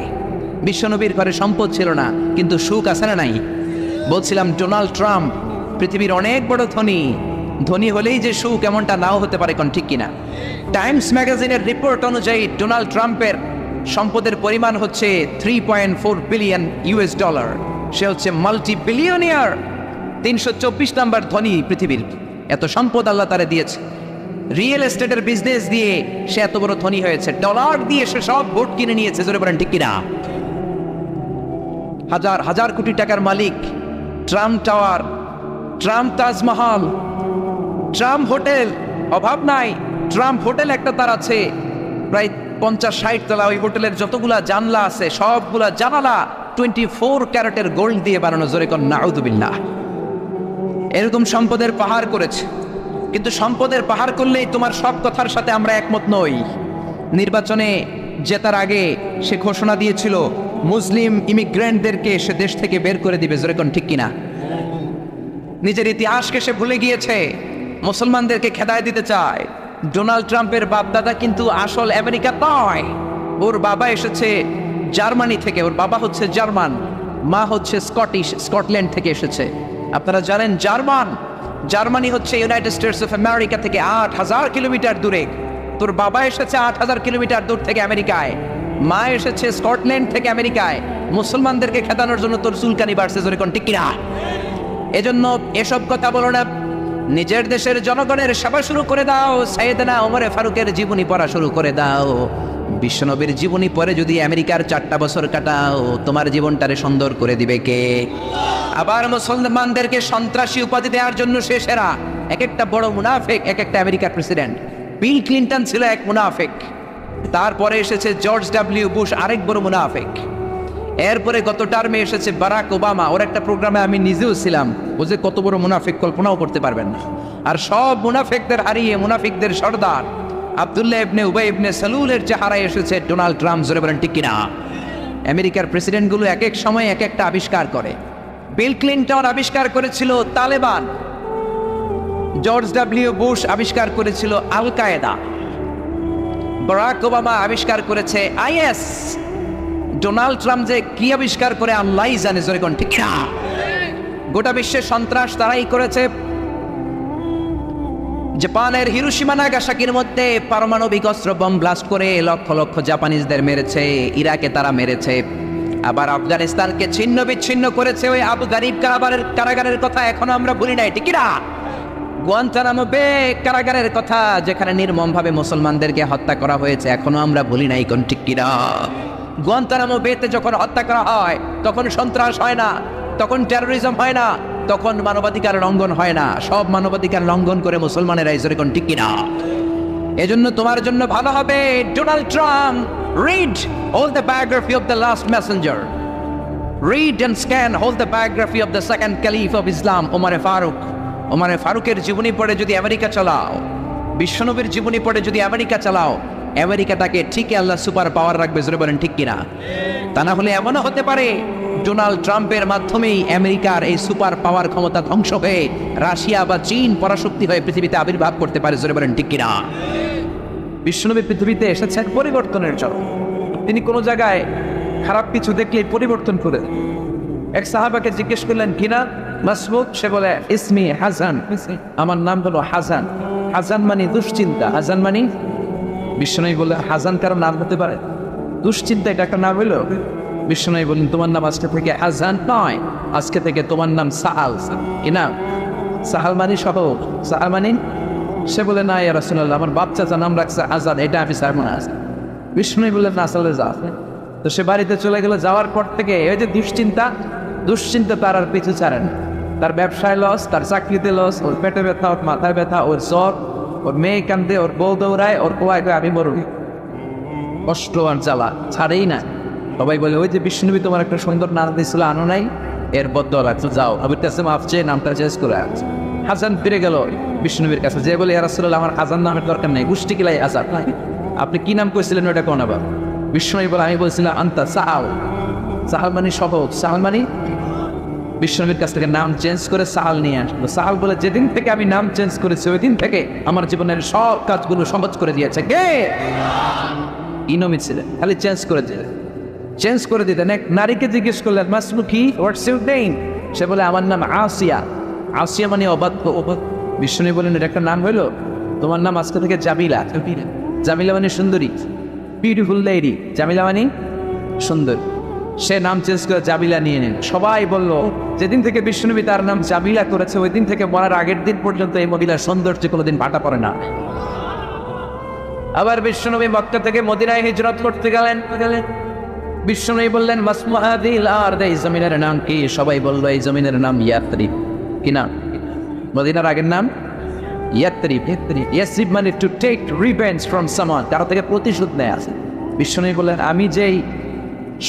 বিশ্বনবীর ঘরে সম্পদ ছিল না, কিন্তু সুখ আছে না নাই? বলছিলাম, ডোনাল্ড ট্রাম্প পৃথিবীর অনেক বড় ধনী, ধনী হলেই যে সুখ এমনটা নাও হতে পারে, কোন ঠিক কিনা? টাইমস ম্যাগাজিনের রিপোর্ট অনুযায়ী ডোনাল্ড ট্রাম্পের সম্পদের পরিমাণ হচ্ছে 3.4 বিলিয়ন ইউএস ডলার। সে হচ্ছে মাল্টি বিলিয়নিয়ার, 324 নাম্বার ধনী পৃথিবীর। এত সম্পদ আল্লাহ তারে দিয়েছে। রিয়েল এস্টেটের বিজনেস দিয়ে সে এত বড় ধনী হয়েছে। ডলার দিয়ে সে সব ভোট কিনে নিয়েছে, জোরে বলেন ঠিক কিনা? হাজার হাজার কোটি টাকার মালিক। Trump tower, Trump Taj Mahal, Trump hotel, অভাব নাই। ট্রাম্প হোটেল একটা তার আছে প্রায় 50-60 তলা। ওই হোটেলের যতগুলা জানলা আছে সবগুলা জানালা 24 ক্যারেটের গোল্ড দিয়ে বানানো, জোরে কোন নাউযুবিল্লাহ। এরকম সম্পদের পাহাড় করেছে। কিন্তু সম্পদের পাহাড় করলেই তোমার সব কথার সাথে আমরা একমত নই। নির্বাচনে জেতার আগে সে ঘোষণা দিয়েছিল মুসলিম ইমিগ্রেন্টদেরকে সে দেশ থেকে বের করে দিবে, জোরে কোন ঠিক কিনা? নিজের ইতিহাসকে সে ভুলে গিয়েছে, মুসলমানদেরকে খেদায় দিতে চায়। ডোনাল্ড ট্রাম্পের বাপদাদা কিন্তু আসল আমেরিকা নয়। ওর বাবা এসেছে জার্মানি থেকে, ওর বাবা হচ্ছে জার্মান, মা হচ্ছে স্কটিশ, স্কটল্যান্ড থেকে এসেছে। আপনারা জানেন জার্মানি হচ্ছে ইউনাইটেড স্টেটস অফ আমেরিকা থেকে 8,000 কিলোমিটার দূরে। তোর বাবা এসেছে 8,000 কিলোমিটার দূর থেকে আমেরিকায়, মা এসেছে স্কটল্যান্ড থেকে আমেরিকায়। মুসলমানদেরকে খেদানোর জন্য তোর চুলকানি বাড়ছে, জোরে কোন ঠিক কিনা? এজন্য এসব কথা বলো না। নিজের দেশের জনগণের সেবা শুরু করে দাও। সাইয়েদনা ওমর ফারুকের জীবনী পড়া শুরু করে দাও। বিশ্বনবীর জীবনী পড়ে যদি আমেরিকার 4টা বছর কাটাও, তোমার জীবনটারে সুন্দর করে দিবে কে? আবার মুসলমানদেরকে সন্ত্রাসী উপাধি দেওয়ার জন্য সে সেরা। এক একটা বড় মুনাফিক, এক একটা আমেরিকার প্রেসিডেন্ট। বিল ক্লিন্টন ছিল এক মুনাফিক, তারপরে এসেছে জর্জ ডব্লিউ বুশ, আরেক বড় মুনাফিক। এরপরে গত টার্মে এসেছে বারাক ওবামা। ওর একটা প্রোগ্রামে আমি নিজেও ছিলাম। ও যে কত বড় মুনাফিক কল্পনাও করতে পারবেন না। আর সব মুনাফিকদের হারিয়ে মুনাফিকদের সর্দার আব্দুল্লাহ ইবনে উবাই ইবনে সালুলের চেহারায় এসেছে ডোনাল্ড ট্রাম্প, জোরে বলেন ঠিক কিনা? আমেরিকার প্রেসিডেন্টগুলো এক এক সময় এক একটা আবিষ্কার করে। বিল ক্লিন্টন আবিষ্কার করেছিল তালেবান, জর্জ ডব্লিউ বুশ আবিষ্কার করেছিল আল কায়েদা, বারাক ওবামা আবিষ্কার করেছে আইএস। ডোনাল্ড ট্রাম্প যে কি আবিষ্কার করে আল্লাহই জানে, জোরে কোন ঠিক না? গোটা বিশ্বের সন্ত্রাস তারাই করেছে। জাপানের হিরোশিমা নাগাসাকির মধ্যে পারমাণবিক অস্ত্র বম ব্লাস্ট করে লক্ষ লক্ষ জাপানিজদের মেরেছে। ইরাকে তারা মেরেছে। আবার আফগানিস্তানকে ছিন্ন বিচ্ছিন্ন করেছে। ওই আবু গারিব কারাগারের কথা এখনো আমরা ভুলি নাই, ঠিক না? গুয়ান্তানামো বে কারাগারের কথা, যেখানে নির্মমভাবে মুসলমানদেরকে হত্যা করা হয়েছে, এখনো আমরা ভুলি নাই, কোন ঠিক কিনা? গুয়ান্তানামো বেতে যখন হত্যা করা হয় তখন সন্ত্রাস হয় না, তখন টেরোরিজম হয় না, তখন মানবাধিকার লঙ্ঘন হয় না। সব মানবাধিকার লঙ্ঘন করে মুসলমানেরা, জোরে কোন ঠিক কিনা? এজন্য তোমার জন্য ভালো হবে Donald Trump, read all the biography of the last messenger, read and scan all the biography of the second caliph of Islam, Omar Farooq. ওমর ফারুকের জীবনী পড়ে যদি আমেরিকা চালাও, বিশ্বনবীর জীবনী পড়ে যদি আমেরিকা চালাও, আমেরিকাটাকে ঠিকই আল্লাহ সুপার পাওয়ার রাখবে, জোরে বলেন ঠিক কিনা? তা না হলে এমনও হতে পারে ডোনাল্ড ট্রাম্পের মাধ্যমেই আমেরিকার এই সুপার পাওয়ার ক্ষমতা ধ্বংস হয়ে রাশিয়া বা চীন পরাশক্তি হয়ে পৃথিবীতে আবির্ভাব করতে পারে, জোরে বলেন ঠিক কিনা? বিশ্বনবী পৃথিবীতে এসেছেন পরিবর্তনের জন্য। তিনি কোনো জায়গায় খারাপ কিছু দেখলে পরিবর্তন করে। এক সাহাবাকে জিজ্ঞেস করলেন কিনা মাসমুদ? সে বলে ইসমি হাসান, আমার নাম হলো হাসান। হাসান মানে দুশ্চিন্তা। হাসান মানে? বিশ্বনবী বললেন হাসান কারো নাম হতে পারে? দুশ্চিন্তা এটা একটা নাম হইল? বিশ্বনবী বললেন তোমার নাম আজকে থেকে হাসান নয়, আজকে থেকে তোমার নাম সাহাল। কি নাম? সাহাল মানে সহ। সাহাল মানে? সে বলে না ইয়া রাসূলুল্লাহ, আমার বাচ্চা নাম রাখছে আজাদ, এটা আমি স্যার মনে আছে। বিষ্ণু বললেন না, আসলে যা। তো সে বাড়িতে চলে গেল। যাওয়ার পর থেকে এই যে দুশ্চিন্তা তার আর পিছু ছাড়ে না। তার ব্যবসায় লস, তার চাকরিতে লস, ওর পেটে ব্যথা, ওর মাথায় ব্যথা, ওর জ্বর, ওর মেয়ে কান্দে, ওর বউ দৌড়ায়, ওর কোয়ায় আমি মরুন। কষ্ট আর জ্বালা ছাড়েই না। সবাই বলে ওই যে বিষ্ণুবী তোমার একটা সুন্দর নাম দিয়েছিল, আনো নাই, এর বদ্ধ লাগছে, যাও আবির কাছে মাফ চেয়ে নামটা চেঞ্জ করে আসছে। হাসান ফিরে গেল বিষ্ণুবীর কাছে, যে বলে ইয়া রাসূলুল্লাহ, আমার হাসান নামের দরকার নেই, গোষ্ঠী কিলাই আজাদ। আপনি কি নাম কইছিলেন ওটা কোন? আবার বিষ্ণুবী বলে আমি বলছিলাম আন্তা সাহাল। সাহাল মানে সহজ। সাহাল মানে? বিষ্ণুবীর কাছ থেকে নাম চেঞ্জ করে সাহাল নিয়ে আসলো। সাহাল বলে যেদিন থেকে আমি নাম চেঞ্জ করেছি ওই দিন থেকে আমার জীবনের সব কাজগুলো সহজ করে দিয়েছে কে? ইনমি ছিলেন, খালি চেঞ্জ করে দিতেন। এক নারীকে জিজ্ঞেস করলেন মাসমু কি, হোয়াটস ইউর নেম? সে বলে আমার নাম আসিয়া। আসিয়া মানে অবাধ্য। বিষ্ণু বলেন এটা একটা নাম হইলো, তোমার নাম আজকে থেকে জামিলা। জামিলা মানে সুন্দরী, বিউটিফুল লেডি। জামিলা মানে সুন্দর। সে নাম চেঞ্জ করে জামিলা নিয়ে নেন। সবাই বলল যেদিন থেকে বিষ্ণুনবী তার নাম জামিলা করেছে ওই দিন থেকে মরার আগের দিন পর্যন্ত এই মহিলার সৌন্দর্য কোনোদিন ভাটা পড়ে না। আবার বিষ্ণুনবী মক্কা থেকে মদিনায় হিজরত করতে গেলেন। বিষ্ণুনবী বললেন মাসমুহাদিল আরদ, এই জমিনের নাম কি? সবাই বলল এই জমিনের নাম ইয়াতরিব। কি নাম? মদিনার আগের নাম ইয়াতরিব। ইয়াসরিব মানে to take revenge from someone, কারো থেকে প্রতিশোধ নেয় আছে। বিষ্ণুনবী বললেন আমি যেই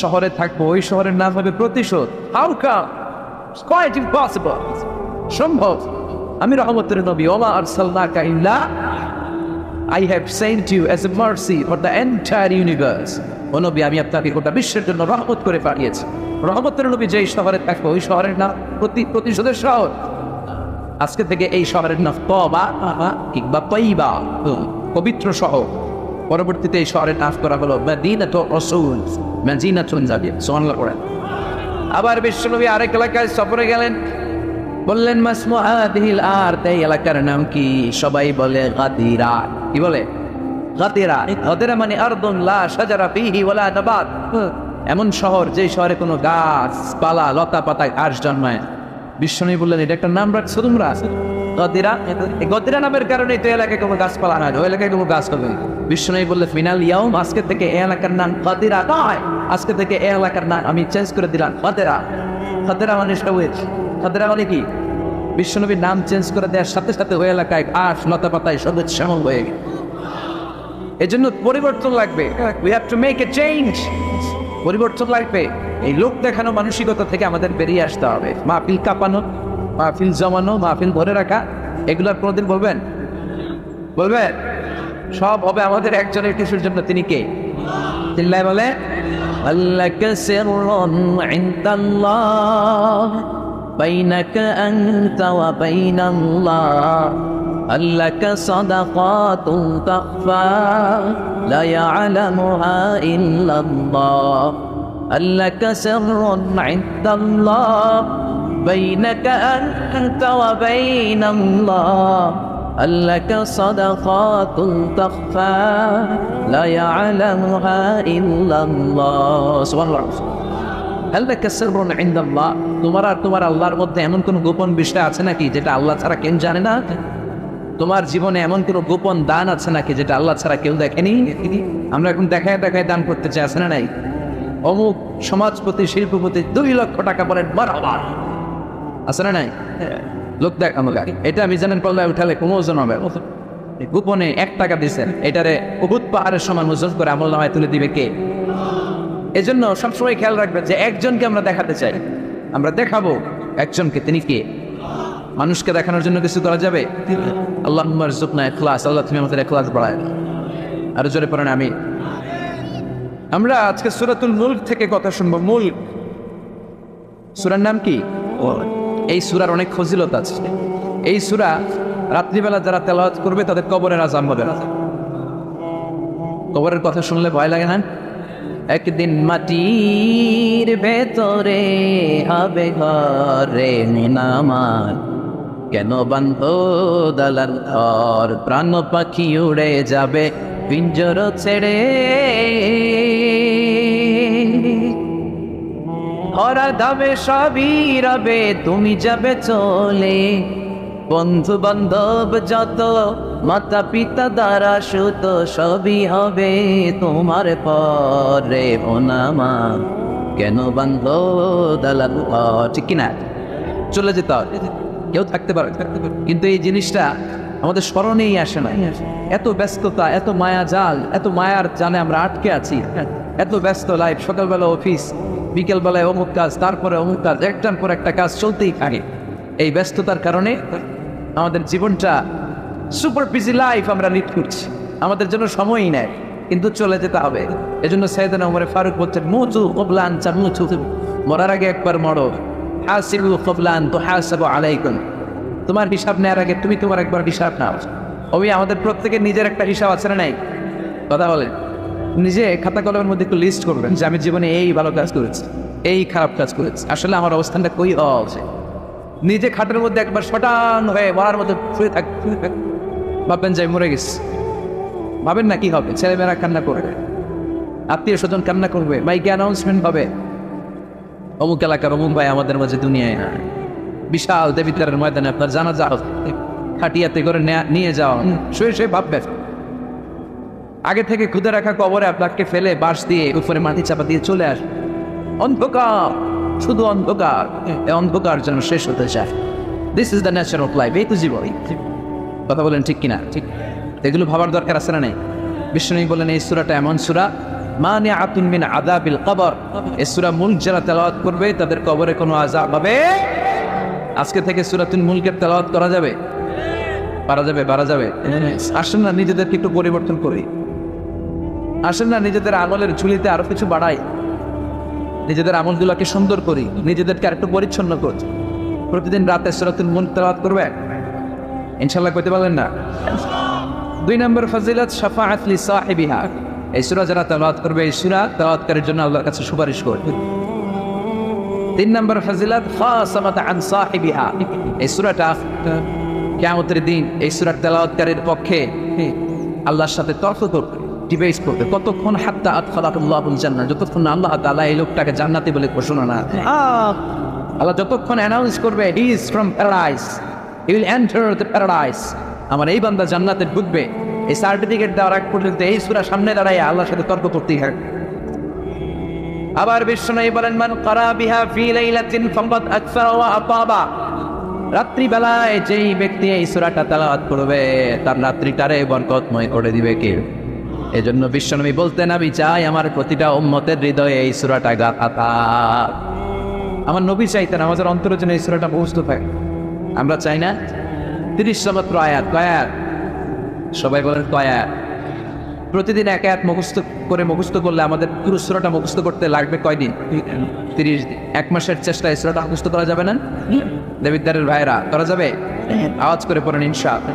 শহরে থাকবো ওই শহরের নাম হবে প্রতিশোধ। How come? It's quite impossible. সম্ভব? আমি রহমতের নবী, ওমা আরসালনাকা ইল্লা I have sent you as a mercy for the entire universe. ও নবী আমি আপনাকে গোটা বিশ্বের জন্য রহমত করে পাঠিয়েছি। রহমতের নবী যেই শহরে থাকবো ওই শহরের নাম প্রতিশোধের শহর। আজকে থেকে এই শহরের নাম তবা কিংবা তৈবা, পবিত্র শহর। পরবর্তীতে এই শহরের নাম করা হলো মদিনাতুর রাসূল, মদিনাতুন নবী। সুবহানাল্লাহ পড়েন। আবার বিশ্বনবী আরেক এলাকায় সফরে গেলেন, বললেন মাসমুহাদিল আরদ, এই এলাকার নাম কি? সবাই বলে গাদিরা। কি বলে? গাদিরা। গাদিরা মানে আরদুন লা শাজারা ফীহি ওয়ালা নাবাত, এমন শহর যে শহরে কোনো গাছ পালা লতা পাতা ঘাস জন্মায়। বিশ্বনবী বললেন এটা একটা নাম রাখছো তোমরা গাদিরা। এই গাদিরা নামের কারণে তো এলাকায় কোনো গাছপালা নাই, ওই এলাকায় কোনো গাছ হবে। বিশ্বনবী বললেন মিনাল ইয়াউম, আজকে থেকে এই এলাকার নাম গাদিরা নয়, আজকে থেকে এই এলাকার নাম আমি চেঞ্জ করে দিলাম গাদিরা। গাদিরা মানে সবুজ। গাদিরা মানে কি? বিশ্বনবীর নাম চেঞ্জ করে দেওয়ার সাথে সাথে ওই এলাকায় ঘাস লতা পাতায় সবুজ শ্যামল হয়ে গেল। এই জন্য পরিবর্তন লাগবে। We have to make a change. পরিবর্তন লাগবে। এই লোক দেখানো মানসিকতা থেকে আমাদের বেরিয়ে আসতে হবে। মাহফিল কাঁপানো, মাহফিল জমানো, মাহফিল ধরে রাখা, এগুলোর কোনোদিন বলবেন? সব হবে আমাদের একজনের কিছুর জন্য। তিনি কে? চিল্লায় বলে আল্লাকা সিররুন ইনদাল্লাহ বাইনাকা আনতা ওয়া বাইনাল্লাহ, আল্লাকা সাদাকাতুন তাখফা লা ইয়ালামুহা ইল্লাল্লাহ, আল্লাকা সিররুন ইনদাল্লাহ বাইনাকা আনতা ওয়া বাইনাল্লাহ, আল্লাকা সাদাকাতুন তাখফা লা ইয়ালামুহা ইল্লাল্লাহ। সুবহানাল্লাহ। আল্লাকা সিররুন ইনদাল্লাহ, তোমার আর তোমার আল্লাহর মধ্যে এমন কোন গোপন বিষয় আছে নাকি যেটা আল্লাহ ছাড়া কেউ জানে না? তোমার জীবনে এমন কোন গোপন দান আছে নাকি যেটা আল্লাহ ছাড়া কেউ দেখেনি? আমরা এখন দেখায় দেখায় দান করতে চাই, আছে না নাই? অমুক সমাজপতি শিল্পপতি 2 লক্ষ টাকা বলেন মারহাবা, আছে না নাই? লোক দেখ আমাকে এটা মিজানের পাল্লায় উঠালে কোনো ওজন হবে? গোপনে 1 টাকা দিচ্ছেন, এটারে উহুদ পাহাড়ের সমান ওজন করে আমলনামায় তুলে দিবে কে? এজন্য সবসময় খেয়াল রাখবেন যে একজনকে আমরা দেখাতে চাই, আমরা দেখাবো একজনকে। তিনি কে? মানুষকে দেখানোর জন্য কিছু করা যাবে? আল্লাহুম্মা রযুকনা ইখলাস, আল্লাহ তুমি আমাদের ইখলাস বাড়ায়। আর জোরে পড়েন আমি। আমরা আজকে সূরাতুল মুলক থেকে কথা শুনবো। মুলক সূরার নাম কি? এই সূরার অনেক ফজিলত আছে। এই সূরা রাত্রিবেলা যারা তেলাওয়াত করবে তাদের কবরের আযাব হবে না। কবরের কথা শুনলে ভয় লাগে না? একদিন মাটির ভেতরে হবে ঘরে মিনামার, কেন বান্ধ দালান ঘর, প্রাণ পাখি উড়ে যাবে পিঞ্জর ছেড়ে, হরা দাবে সবই রবে তুমি যাবে চলে, বন্ধু বান্ধব যত মাতা পিতা দ্বারা সুত সবই হবে তোমার পরে ওনামা, কেন বান্ধ দালাল ঘর। ঠিক কিনা? চলে যেতে হবে, কেউ থাকতে পারে, কিন্তু এই জিনিসটা আমাদের স্মরণেই আসে না। এত ব্যস্ততা, এত মায়া জাল, এত মায়ার জালে আমরা আটকে আছি। এত ব্যস্ত লাইফ, সকালবেলা অফিস, বিকেলবেলায় অমুক কাজ, তারপরে অমুক কাজ, একটার পর একটা কাজ চলতেই থাকে। এই ব্যস্ততার কারণে আমাদের জীবনটা সুপার বিজি লাইফ আমরা লিড করছি, আমাদের জন্য সময়ই নেই, কিন্তু চলে যেতে হবে। এজন্য সাইয়েদনা ওমর ফারুক বলছেন মুতু ক্বাবলা আন তামুতু, মরার আগে একবার মরো। হাসিবু ক্বাবলা আন তুহাসাবু আলাইকুম, তোমার হিসাব নেওয়ার আগে তুমি তোমার একবার হিসাব নাও। ওই আমাদের প্রত্যেকের নিজের একটা হিসাব আছে না নাই? কথা বলেন। নিজে খাতা কলমের মধ্যে একটু লিস্ট করবেন যে আমি জীবনে এই ভালো কাজ করেছি, এই খারাপ কাজ করেছি, আসলে আমার অবস্থানটা কই হওয়া উচিত। নিজে খাটের মধ্যে একবার শটান হয়ে মরার মধ্যে শুয়ে থাক, ভাববেন যাই মরে গেছে। ভাবেন না কি হবে, ছেলেমেয়েরা কান্না করবে, আত্মীয় স্বজন কান্না করবে, মাইকে অ্যানাউন্সমেন্ট হবে, অমুক এলাকার অমুক ভাই আমাদের মাঝে দুনিয়ায় না, বিশাল দেবিদ্বারের ময়দানে আপনার জানাজা খাটিয়াতে করে নিয়ে যাওয়া, শুয়ে শুয়ে ভাববেন। আগে থেকে খুদে রাখা কবরে আপনাকে ফেলে বাঁশ দিয়ে উপরে মাটি চাপা দিয়ে চলে আসবে, অন্ধকার, শুধু অন্ধকার। এই অন্ধকার যেন শেষ হতে চায়। This is the nature of life. এই তো জীবন। কথা বলেন ঠিক কিনা? ঠিক। এগুলো ভাবার দরকার আছে না নেই? বিষ্ণু বলেন এই সূরাটা এমন সূরা মানিআতুন মিন আযাবিল কবর। এই সূরা মুলক যারা তেলাওয়াত করবে তাদের কবরে কোনো আযাব হবে। আজকে থেকে সূরাতুল মুলকের তেলাওয়াত করা যাবে? পারা যাবে? পারা যাবে? আসেন না নিজেদেরকে একটু পরিবর্তন করি, আসেন না নিজেদের আমলের ঝুলিতে আরো কিছু বাড়াই, নিজেদের আমলগুলোকে সুন্দর করি, নিজেদেরকে আরেকটু পরিচ্ছন্ন করি। প্রতিদিন রাতে সূরাতুল মুলক তেলাওয়াত করবে ইনশাআল্লাহ, করতে পারলেন না? 2 নম্বর ফজিলত শাফাআত লি সাহিবিহা। এই সূরা যারা তেলাওয়াত করবে এই সূরা তেলাওয়াতকারীর জন্য আল্লাহর কাছে সুপারিশ করবে। 3 নম্বর ফজিলত খাসামাত আন সাহিবিহা। এই সূরাটা কিয়ামতের দিন এই সূরার তেলাওয়াতকারীর পক্ষে আল্লাহর সাথে তর্ক করবে, ডিবেট করবে। কতক্ষণ? হাত্তা আদখালাহুল্লাহুল জান্নাহ, যতক্ষণ আল্লাহ তাআলা এই লোকটাকে জান্নাতি বলে ঘোষণা না দেয়। আল্লাহ যতক্ষণ অ্যানাউন্স করবে he is from paradise, he will enter the paradise, আমার এই বান্দা জান্নাতে ঢুকবে, এই সার্টিফিকেট দেওয়ার আগ পর্যন্ত এই সূরা সামনে দাঁড়ায় আল্লাহর সাথে তর্ক করতেই হয়। আবার বিশ্বনবী বলেন মান ক্বারা বিহা ফি লাইলাতিন ফাকাদ আকসারা ওয়া আতাবা। রাত্রি বেলায় যেই ব্যক্তি এই সূরাটা তেলাওয়াত করবে তার রাত্রিটারে বরকতময় করে দিবে কে? এজন্য বিশ্বনবী বলতেন আমি চাই আমার প্রতিটা উম্মতের হৃদয়ে এই সূরাটা গাথা থাক। আমার নবী চাইতেন আমাদের অন্তরে যেন এই সূরাটা মুখস্থ থাকে। আমরা চাই না? 30 মাত্র আয়াত, কয়াত সবাই বলেন কয়াত। প্রতিদিন এক আয়াত মুখস্থ করলে আমাদের পুরো সূরাটা মুখস্থ করতে লাগবে কয়দিন? 30 দিন। 1 মাসের চেষ্টা এই সূরাটা মুখস্থ করা যাবে না? দেবিদ্বারের ভাইরা করা যাবে? আওয়াজ করে পড়েন ইনশাআল্লাহ।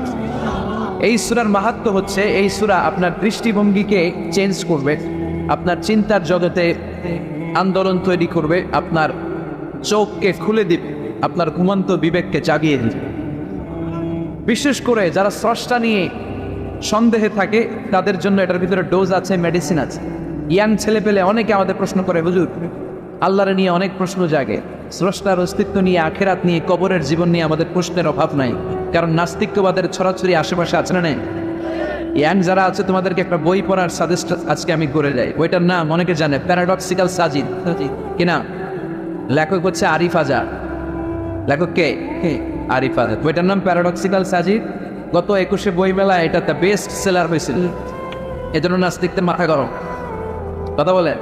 এই সূরার মাহাত্ম্য হচ্ছে এই সূরা আপনার দৃষ্টিভঙ্গিকে চেঞ্জ করবে, আপনার চিন্তার জগতে আন্দোলন তৈরি করবে, আপনার চোখকে খুলে দিবে, আপনার ঘুমন্ত বিবেককে জাগিয়ে দিবে। বিশেষ করে যারা স্রষ্টা নিয়ে সন্দেহে থাকে তাদের জন্য এটার ভিতরে ডোজ আছে, মেডিসিন আছে। ইয়াং ছেলে পেলে অনেকে আমাদের প্রশ্ন করে হুজুর আল্লাহর নিয়ে অনেক প্রশ্ন জাগে, স্রষ্টার অস্তিত্ব নিয়ে, আখেরাত নিয়ে, কবরের জীবন নিয়ে আমাদের প্রশ্নের অভাব নাই, কারণ নাস্তিক্যবাদের ছড়াছড়ি আশেপাশে আছে না? নেই? ইয়াং যারা আছে তোমাদেরকে একটা বই পড়ার সাজেস্ট আজকে আমি করে যাই। বইটার নাম অনেকে জানে, প্যারাডক্সিক্যাল সাজিদ। কিনা? লেখক হচ্ছে আরিফ আজাদ। লেখক কে? আরিফ আজাদ। বইটার নাম প্যারাডক্সিক্যাল সাজিদ। গত 21শে বই মেলা এটা দ্য বেস্ট সেলার হয়েছিল, এজন্য নাস্তিকদের মাথা গরম। কথা বলে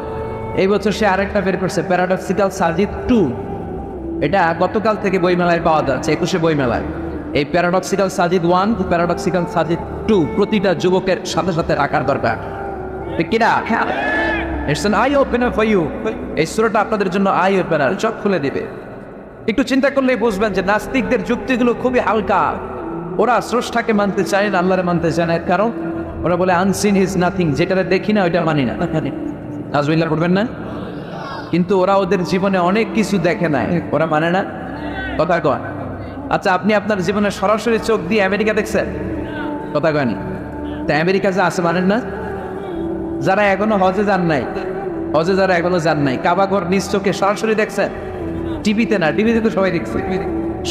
এই বছর সে আরেকটা বের করছে প্যারাডক্সিক্যাল সাজিদ 2। এটা গতকাল থেকে বই মেলায় পাওয়া যাচ্ছে, 21শে বই মেলায়। এই প্যারাডক্সিক্যাল সাজিদ 1, প্যারাডক্সিক্যাল সাজিদ 2 প্রতিটা যুবকের সাথে সাথে রাখার দরকার। কিনা? It's an eye opener for you. এই সূরাটা আপনাদের জন্য আই ওপেনার, চোখ খুলে দিবে। একটু চিন্তা করলেই বুঝবেন যে নাস্তিকদের যুক্তিগুলো খুবই হালকা। ওরা স্রষ্টাকে মানতে চায় না, আল্লাহরে মানতে চায় না। এর কারণ ওরা বলে আনসিন ইজ নাথিং, যেটা দেখি না ওইটা মানি না। নাজবিল্লাহ করবেন না? কিন্তু ওরা ওদের জীবনে অনেক কিছু দেখে নাই, ওরা মানে না। কথা কয়। আচ্ছা আপনি আপনার জীবনে সরাসরি চোখ দিয়ে আমেরিকা দেখছেন? কথা কয় না। তা আমেরিকা যা আছে মানেন না? যারা এখনো হজে যান নাই, হজে যারা এখনো যান নাই, কাবাঘর নিজ চোখে সরাসরি দেখছেন? টিভিতে না, টিভিতে তো সবাই দেখছে,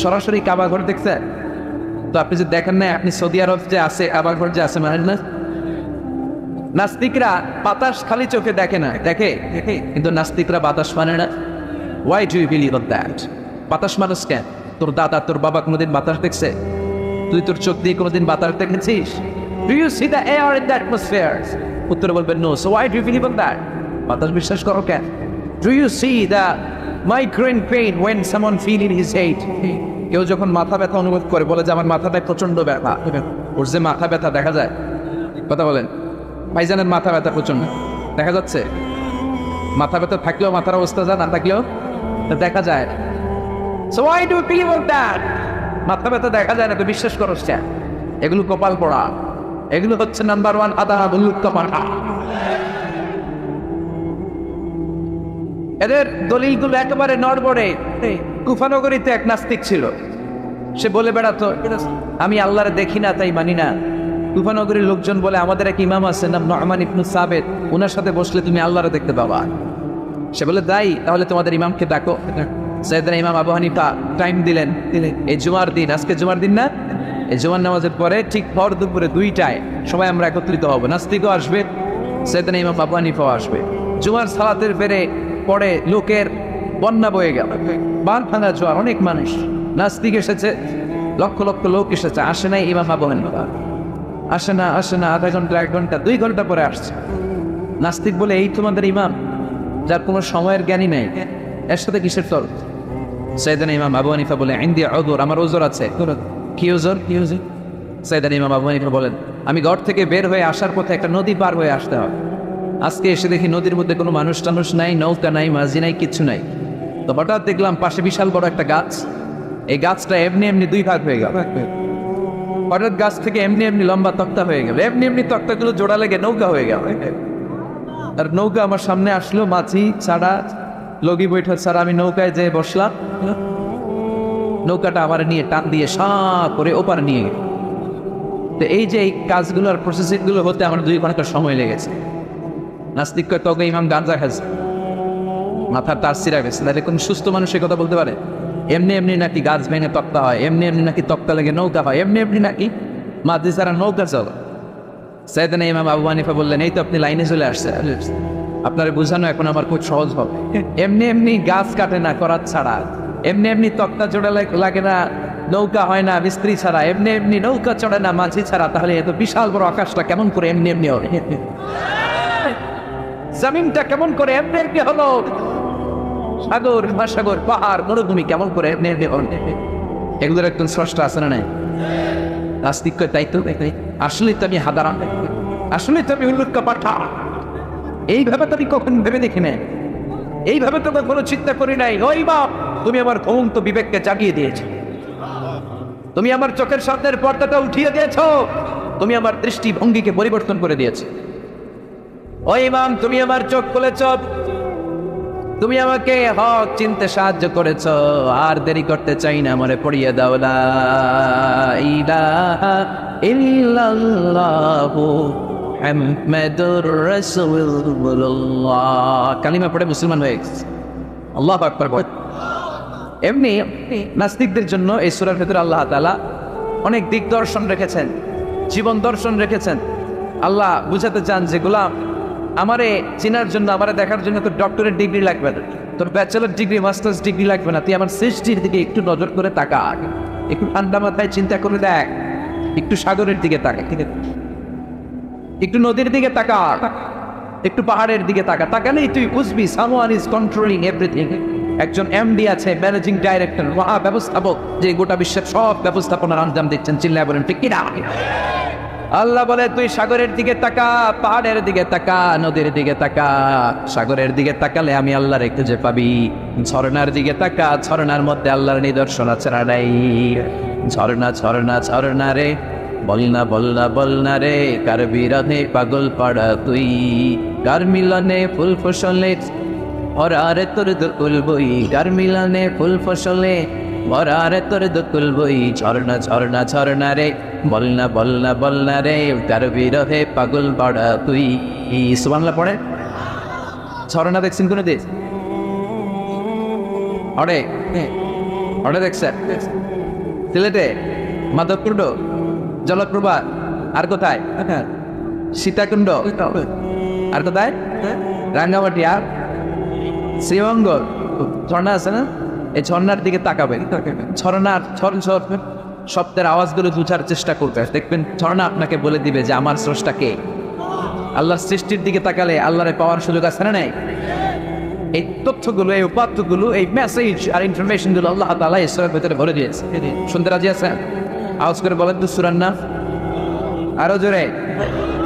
সরাসরি কাবাঘর দেখছেন? তো আপনি যে দেখেন না, আপনি সৌদি আরব যে আছে কাবাঘর যে আছে মানেন না? নাস্তিকরা বাতাস খালি চোখে দেখে না, দেখে কিন্তু নাস্তিকরা বাতাস মানে না। Why do you believe on that? বাতাস মানুষ কেন? তোর দাদা তোর বাবা কোনোদিন বাতাস দেখছে? তুই তোর চোখ দিয়ে কোনোদিন বাতাস দেখেছিস? Do you see the air in the atmosphere? উত্তরে বলবেন no. So why do you believe on that? বাতাস বিশ্বাস করো কেন? Do you see the migraine pain when someone feel in his head? কেউ যখন মাথা ব্যথা অনুভব করে বলে যে আমার মাথাটায় প্রচন্ড ব্যথা, ওর যে মাথা ব্যথা দেখা যায়। কথা বলেন, ভাইজানের মাথা ব্যথা প্রচন্ড দেখা যাচ্ছে? মাথা ব্যথা থাকলেও মাথার অবস্থা যা, না থাকলেও দেখা যায়। So why do you believe on that? মাথা ব্যথা দেখা যায় না তো বিশ্বাস করো? এগুলো কপাল পড়া, এগুলো হচ্ছে নাম্বার 1 আদা কপাল। এদের দলিলগুলো একেবারে নড়বড়ে। কুফানগরীতে এক নাস্তিক ছিল, সে বলে বেড়াতো আমি আল্লাহরে দেখি না তাই মানি না। কুফানগরীর লোকজন বলে আমাদের এক ইমাম আছে নাম নু'মান ইবনে সাবিত, ওনার সাথে বসলে তুমি আল্লাহরে দেখতে পাবা। সে বলে তাই, তাহলে তোমাদের ইমামকে ডাকো। সাইয়েদনা ইমাম আবু হানিফা টাইম দিলেন, এই জুমার দিন, আজকে জুমার দিন না, এই জুমার নামাজের পরে ঠিক ভর দুপুরে 2টায় সবাই আমরা একত্রিত হব। নাস্তিকও আসবে, সাইয়েদনা ইমাম আবু হানিফাও আসবে। জুমার সালাতের পরে লোকের বন্যা বয়ে গেল, বান ভাঙা জোয়ার, অনেক মানুষ। নাস্তিক এসেছে, লক্ষ লক্ষ লোক এসেছে, আসে নাই ইমাম আবু হানিফা, আসে না আধা ঘন্টা, 1 ঘন্টা, 2 ঘন্টা পরে আসছে। নাস্তিক বলে এই তোমাদের ইমাম যার কোনো সময়ের জ্ঞানী নেই, এর সাথে কিসের তর্ক? সাইয়েদনা ইমাম আবু হানিফা বলে ইনদি উযর, আমার ওজর আছে। কি ওজর? সাইয়েদনা ইমাম আবু হানিফা বলেন আমি ঘর থেকে বের হয়ে আসার পথে একটা নদী পার হয়ে আসতে হবে। আজকে এসে দেখি নদীর মধ্যে কোনো মানুষ টানুষ নাই, নৌকা নাই, মাঝি নাই, কিচ্ছু নাই। তো হঠাৎ দেখলাম পাশে বিশাল বড় একটা গাছ, এই গাছটা এমনি 2 ভাগ হয়ে গেল। হঠাৎ গাছ থেকে এমনি লম্বা তক্তা হয়ে গেল, এমনি তক্তাগুলো জোড়া লেগে নৌকা হয়ে গেল। আর নৌকা আমার সামনে আসলো, মাঝি ছাড়া, লগি বৈঠা ছাড়া। আমি নৌকায় যেয়ে বসলাম, নৌকাটা আমার নিয়ে টান দিয়ে সাঁ করে ওপার নিয়ে গেল। তো এই যে এই কাজগুলো আর প্রসেসিংগুলো হতে আমার 2 ঘন্টা সময় লেগেছে। নাস্তিক কয় তবে ইমাম গাঞ্জা খাচ্ছে, মাথার তার ছিঁড়া গেছে। তাহলে কোন সুস্থ মানুষ এ কথা বলতে পারে? এমনি নাকি গাছ ভেঙে তক্তা হয়, এমনি নাকি তক্তা লেগে নৌকা হয়, এমনি নাকি মাঝি ছাড়া নৌকা চলে? সাইয়েদনা ইমাম আবু হানিফা বললেন এই তো আপনি লাইনে চলে আসছে, আপনার বোঝানো এখন আমার খুব সহজ হবে। এমনি গাছ কাটে না করাত ছাড়া, এমনি তক্তা জোড়া লাগে না, নৌকা হয় না মিস্ত্রি ছাড়া, এমনি নৌকা চড়ে না মাঝি ছাড়া। তাহলে এত বিশাল বড় আকাশটা কেমন করে এমনি হবে? জমিনটা কেমন করে এমনি হলো? সাগর, মহাসাগর, পাহাড়, মরুভূমি কেমন করে এমনি হলো? এগুলোর একজন স্রষ্টা আছে না নাই? নাস্তিক কয় তাই তো, আসলে তো আমি হাদারাম, আসলে তো আমি উল্লুক্কা পাঠা। এইভাবে তো আমি কখন ভেবে দেখি নাই, এইভাবে তো কোনো চিন্তা করি নাই। ওই বাপ, তুমি আমার ঘুমন্ত বিবেককে জাগিয়ে দিয়েছ, তুমি আমার চোখের সামনের পর্দাটা উঠিয়ে দিয়েছ, তুমি আমার দৃষ্টিভঙ্গিকে পরিবর্তন করে দিয়েছ। ওই ইমাম, তুমি আমার চোখ খুলেছ, তুমি আমাকে হক চিনতে সাহায্য করেছ। আর দেরি করতে চাই না, মনে পড়িয়ে দাও লা ইলাহা ইল্লাল্লাহু মুহাম্মাদুর রাসূলুল্লাহ। কালিমা পড়ে মুসলমান হয়ে গেছে। আল্লাহু আকবার বল। এমনি নাস্তিকদের জন্য এই সূরার ভেতরে আল্লাহ তাআলা অনেক দিক দর্শন রেখেছেন, জীবন দর্শন রেখেছেন। আল্লাহ বুঝাতে চান যে গোলাম, আমারে চেনার জন্য, আমারে দেখার জন্য তোর ডক্টরেট ডিগ্রি লাগবে না, তোর ব্যাচেলর ডিগ্রি, মাস্টার্স ডিগ্রি লাগবে না। তুই আমার সৃষ্টির দিকে একটু নজর করে তাকা, একটু ঠান্ডা মাথায় চিন্তা করে দেখ, একটু সাগরের দিকে তাকা, একটু নদীর দিকে তাকা, একটু পাহাড়ের দিকে তাকা। তাকালেই তুই বুঝবি সামওয়ান ইজ কন্ট্রোলিং এভরিথিং। একজন এমডি আছে, ম্যানেজিং ডাইরেক্টর, মহা ব্যবস্থাপক, যে গোটা বিশ্বের সব ব্যবস্থাপনার আঞ্জাম দিচ্ছেন। চিল্লায় বলেন ঠিক কিনা? আল্লাহ বলে তুই সাগরের দিকে তাকা, পাহাড়ের দিকে তাকা, নদীর দিকে তাকা। সাগরের দিকে তাকালে আমি আল্লাহর খুঁজে পাবি। ঝর্ণার দিকে তাকা, ঝর্ণার মধ্যে আল্লাহর নিদর্শন আছে না নাই? ঝর্ণা ঝর্ণা ঝর্ণা রে, বলনা রে, কার বিরহে পাগল পাড়া তুই, কার মিলনে ফুল ফসলে ভরারে তোর দুকুল বই, কার মিলনে ফুল ফসলে ভরারে তোর দুকুল বই। ঝর্ণা ঝর্ণা ঝর্ণা রে, বলনা রে, কার বিরহে পাগল পাড়া তুই। সুবহানাল্লাহ পড়ে। ঝর্ণা দেখছেন কোন দেশ? অড়ে দেখছেন? সিলেটে মাধবকুণ্ড, জলপ্রপাত। আর কোথায়? সীতাকুণ্ড। আর কোথায়? রাঙ্গামাটি। আর শ্রীবঙ্গ ঝর্ণা আছে না? এই ঝর্ণার দিকে তাকাবেন, ঝর্ণার ঝর শব্দের আওয়াজগুলো বুঝার চেষ্টা করবে, দেখবেন ঝর্ণা আপনাকে বলে দিবে যে আমার স্রষ্টা কে। আল্লাহর সৃষ্টির দিকে তাকালে আল্লাহরে পাওয়ার সুযোগ আছে না নাই? এই তথ্যগুলো, এই উপাত্তগুলো, এই মেসেজ আর ইনফরমেশনগুলো আল্লাহ তাআলা এই সূরার ভিতরে ভরে দিয়েছে। শুনতে রাজি আছেন? আওয়াজ করে বলেন তো সূরার নাম, আরো জোরে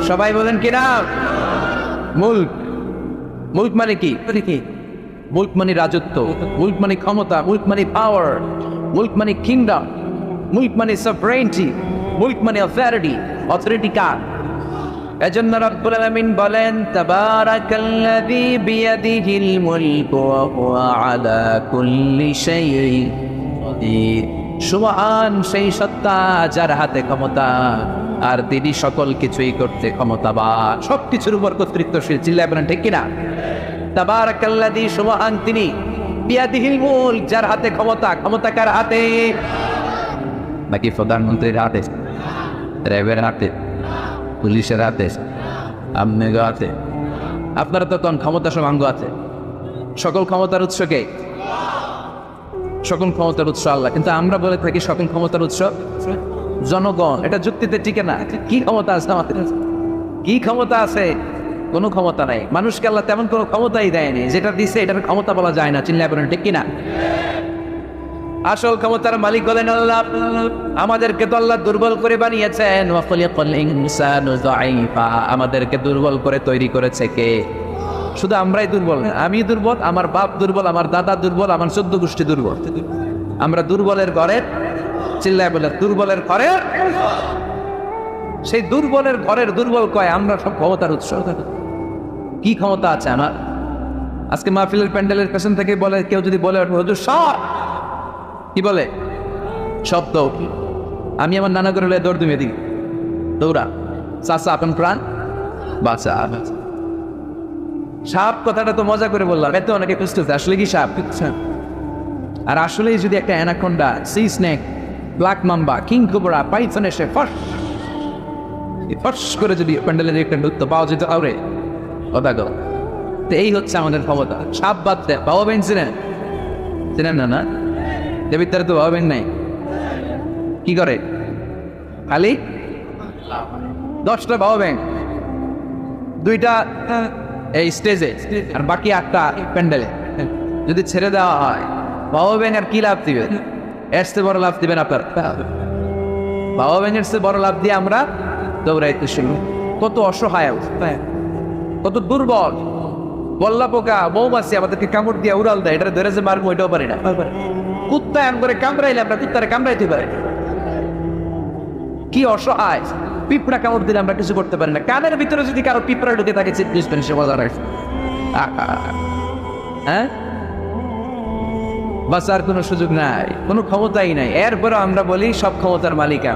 সবাই বলেন কি নাম? মুলক। মুলক মানে কি? মুলক মানে রাজত্ব, মুলক মানে ক্ষমতা, মুলক মানে পাওয়ার, মুলক মানে কিংডম, মুলক মানে সভরেনিটি, মুলক মানে অথরিটি। অথরিটি কার? এজন্য রব্বুল আলামিন বলেন তাবারাকাল্লাযী বিয়াদিহিল মুলকু ওয়া হুয়া আলা কুল্লি শাইইন কাদির। সুবহান সেই সত্তা যার হাতে ক্ষমতা আর তিনি সকল কিছুই করতে ক্ষমতাবান, সবকিছুর উপর কর্তৃত্বশীল। চিল্লায় বলেন ঠিক কিনা? তাবারাকাল্লাযী, সুবহান তিনি, বিয়াদিহিল মুলক, যার হাতে ক্ষমতা। ক্ষমতা কার হাতে? নাকি প্রধানমন্ত্রীর হাতে, র্যাবের হাতে, পুলিশের হাতে, আপনার হাতে? আপনারা তো কোন ক্ষমতা সব আঙ্গ আছে। সকল ক্ষমতার উৎস কে? সকল ক্ষমতার উৎস আল্লাহ। কিন্তু আমরা বলে থাকি সকল ক্ষমতার উৎস জনগণ। এটা যুক্তিতে টিকে না। কি ক্ষমতা আছে আমাদের? কি ক্ষমতা আছে? কোনো ক্ষমতা নাই। মানুষকে আল্লাহ তেমন কোনো ক্ষমতাই দেয়নি। যেটা দিছে এটার ক্ষমতা বলা যায় না। চিল্লায় বলেন ঠিক কিনা? আসল ক্ষমতার মালিক হলেন আল্লাহ। আমাদেরকে তো আল্লাহ দুর্বল করে বানিয়েছেন। ওয়া খালাকাল ইনসানা যায়ীফা, আমাদেরকে দুর্বল করে তৈরি করেছে কে? শুধু আমরাই দুর্বল না, আমি দুর্বল, আমার বাপ দুর্বল, আমার দাদা দুর্বল, আমার 14 গোষ্ঠী দুর্বল। আমরা দুর্বলের ঘরের, চিল্লায় বলে দুর্বলের ঘরের, সেই দুর্বলের ঘরের দুর্বল কয় আমরা সব ক্ষমতার উৎস। কি ক্ষমতা আছে আমার? আজকে মাহফিলের প্যান্ডেলের পেছন থেকে বলে, কেউ যদি বলে হুজুর সব, কি বলে? সব তো আমি আমার নানা করে দৌড় তুমি এদিকে দৌড়া, চাচা আপন প্রাণ বাঁচা। সাপ কথাটা তো মজা করে বললাম, এত অনেকে খুঁজতেছে আসলে কি সাপ। আর আসলেই যদি একটা anaconda, C snake, black mamba, king cobra, Python এসে ফস করে যদি প্যান্ডেলের একটা নৃত্য পাওয়া যেত, আরে কথা গো। তো এই হচ্ছে আমাদের ক্ষমতা। সাপ বাদ দেয়। বাবা বেন চিনেন? চিনেন না? না, দেবিদ্যারে তো বাবা বেন নাই। কি করে? খালি 10টা বাবা ব্যাং, 2টা এই স্টেজে আর বাকি 8টা প্যান্ডেলে। যদি ছেড়ে দেওয়া হয় বাবা ব্যাং আর কি লাভ দিবে? এর চেয়ে বড় লাভ দিবেন আপনার? বাবা ব্যাঙের চেয়ে বড় লাভ দিয়ে আমরা দৌড়াইতে শুরু। কত অসহায় অবস্থা, কত দুর্বল। বল্লা পোকা, মৌমাছি আমাদেরকে কামড় দিয়ে উড়াল দেয়। এটা ধরে যে মারবো এটাও পারি না। কুত্তা এমন করে কামড়াইলে আমরা কুত্তারে কামড়াইতে পারি। কি অসহায়। পিঁপড়া কামড় দিলে আমরা কিছু করতে পারি না। কানের ভিতরে যদি কারো পিঁপড়া ঢুকে থাকে, সে মজা রাখছে। হ্যাঁ, বাঁচার কোনো সুযোগ নাই, কোনো ক্ষমতাই নাই। এরপরে আমরা বলি সব ক্ষমতার মালিকা।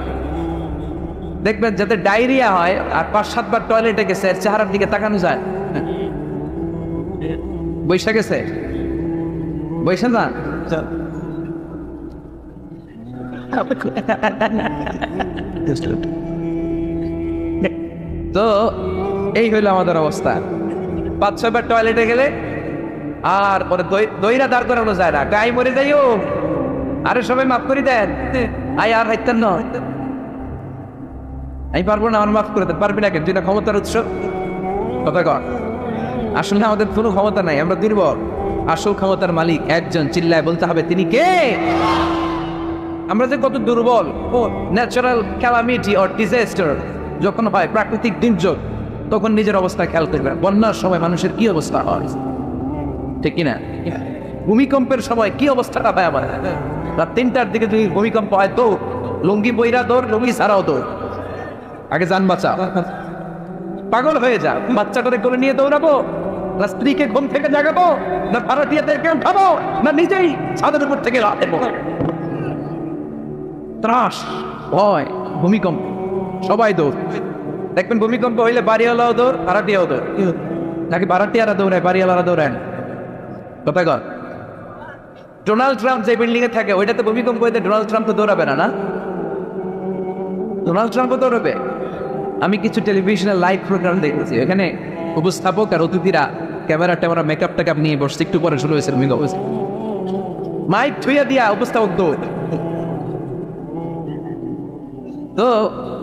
দেখবেন যাতে ডায়রিয়া হয় আর 5-7 বার টয়লেটে গেছে, এর চেহারার দিকে তাকানো যায়? বৈশা গেছে, বৈশা যান। তো এই হইলো আমাদের অবস্থা। 5-6 বার টয়লেটে গেলে আর পরে দইরা দাঁড় করানো যায় না। গাই মরে যাইও, আরে সবাই মাফ করে দেন, আই আর হাইতেন না, আমি পারবো না, আমার মাফ করে দেন। পারবি না কেন? তুই না ক্ষমতার উৎস। কথা কর। আসলে আমাদের কোনো ক্ষমতা নাই, আমরা দুর্বল। আসল ক্ষমতার মালিক একজন। চিল্লায় বলতে হবে তিনি কে? আমরা যে কত দুর্বল। ন্যাচারাল ক্যালামিটি অর ডিজাস্টার যখন হয়, প্রাকৃতিক দুর্যোগ, তখন নিজের অবস্থা খেয়াল করবে। বন্যার সময় মানুষের কি অবস্থা হয়, ঠিক কিনা? ভূমিকম্পের সময় কি অবস্থাটা হয় আমার? রাত 3টার দিকে যদি ভূমিকম্প হয়, তো লুঙ্গি বইরা দৌড়, লুঙ্গি ছাড়াও দৌড়। আগে যান বাঁচা, পাগল হয়ে যা। বাচ্চাটারে করে নিয়ে দৌড়াবো, না স্ত্রীকে ঘুম থেকে জাগাবো, না ভাড়াটিয়াদেরকে উঠাবো, না নিজেই ছাদের উপর থেকে রাখবো? ত্রাস, ভয়, ভূমিকম্প, সবাই দৌড়। দেখবেন ভূমিকম্প হইলে বাড়িওয়ালাও দৌড়, ভাড়াটিয়াও দৌড়। নাকি ভাড়াটিয়ারা দৌড়ায়, বাড়িওয়ালারা দৌড়ায়? কথা কর। ডোনাল্ড ট্রাম্প যে বিল্ডিং এ থাকে, ওইটাতে ভূমিকম্প হইতে ডোনাল্ড ট্রাম্প তো দৌড়াবে না? না, ডোনাল্ড ট্রাম্পও দৌড়াবে। আমি কিছু টেলিভিশনের লাইভ প্রোগ্রাম দেখেছি, এখানে উপস্থাপক আর অতিথিরা ক্যামেরা ট্যামেরা মেকআপ টেকআপ নিয়ে বসছে। একটু পরে শুরু হয়েছে ভূমিকম্প। মাইক থুইয়া দিয়া উপস্থাপক দৌড়। তো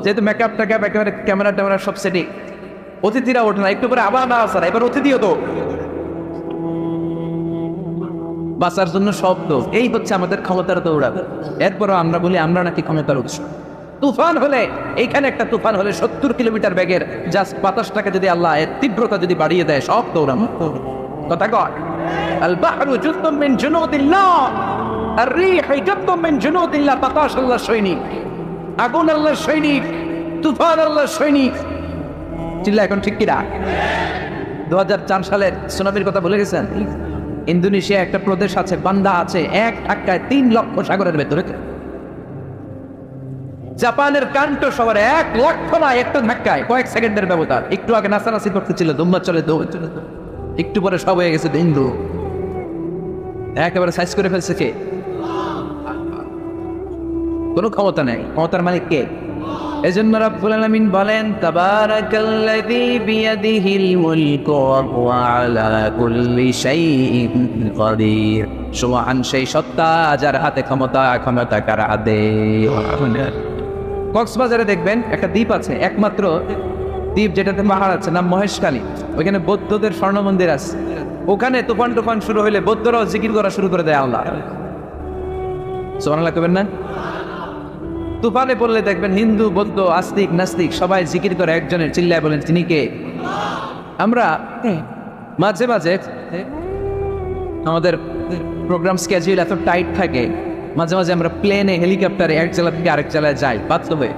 যেহেতু মেকআপ টেকআপ একেবারে ক্যামেরা ট্যামেরা সব সেটিং, অতিথিরা ওঠে না। একটু পরে আবার না আসার, এবার অতিথিও তো বাঁচার জন্য শব্দ। এই হচ্ছে আমাদের ক্ষমতার দৌড়াবে। এরপরও আমরা বলি আমরা নাকি ক্ষমতার উৎস। তুফান হলে, এইখানে একটা তুফান হলে 70 কিলোমিটার বেগের জাস্ট বাতাসটাকে যদি আল্লাহ এর তীব্রতা যদি বাড়িয়ে দেয়, সব দৌড়ানো। কথা কয়, আল বাহরু জুনদুম মিন জুনুদিল্লাহ, আর রিহু জুনদুম মিন জুনুদিল্লাহ। বাতাস আল্লাহর সৈনিক, আগুন আল্লাহর সৈনিক, তুফান আল্লাহর সৈনিক। চিল্লা এখন ঠিক কিনা? 2004 সালের সুনামির কথা বলে গেছেন? ইন্দোনেশিয়া একটা প্রদেশ আছে, বান্দা আছে, এক ধাক্কায় 3 লক্ষ সাগরের ভেতরে। জাপানের কান্টো শহরে 1 লক্ষ না, একটু ধাক্কায় কয়েক সেকেন্ডের ব্যবধান। একটু আগে নাচানাচি করতেছিল, দুম্বা চলে একটু পরে সব হয়ে গেছে বিন্দু, একেবারে সাইজ করে ফেলছে। কে? কোনো ক্ষমতা নেই, ক্ষমতার মালিক কে? এজন্য রাব্বুল আলামিন বলেন, তাবারাকাল্লাযী বিয়াদিহিল মুলকু ওয়া হুয়া আলা কুল্লি শাইইন কাদির। সুবহান সেই সত্তা যার হাতে ক্ষমতা, ক্ষমতা কার হাতে? কক্সবাজারে দেখবেন একটা দ্বীপ আছে, একমাত্র দ্বীপ যেটাতে পাহাড় আছে, নাম মহেশখালী। ওইখানে বৌদ্ধদের স্বর্ণ মন্দির আছে। ওখানে তুফান টুফান শুরু হইলে বৌদ্ধরাও জিকির করা শুরু করে দেয় আল্লাহ। সুবহানাল্লাহ কবেন না? তুফানে পড়লে দেখবেন হিন্দু, বৌদ্ধ, আস্তিক, নাস্তিক সবাই জিকির করে একজনের, চিল্লায় বলেন তিনি কে? আমরা মাঝে মাঝে আমাদের প্রোগ্রাম স্কেজিউল এত টাইট থাকে, মাঝে মাঝে আমরা প্লেনে, হেলিকপ্টারে এক জেলা থেকে আরেক জেলায় যাই বাধ্য হয়ে।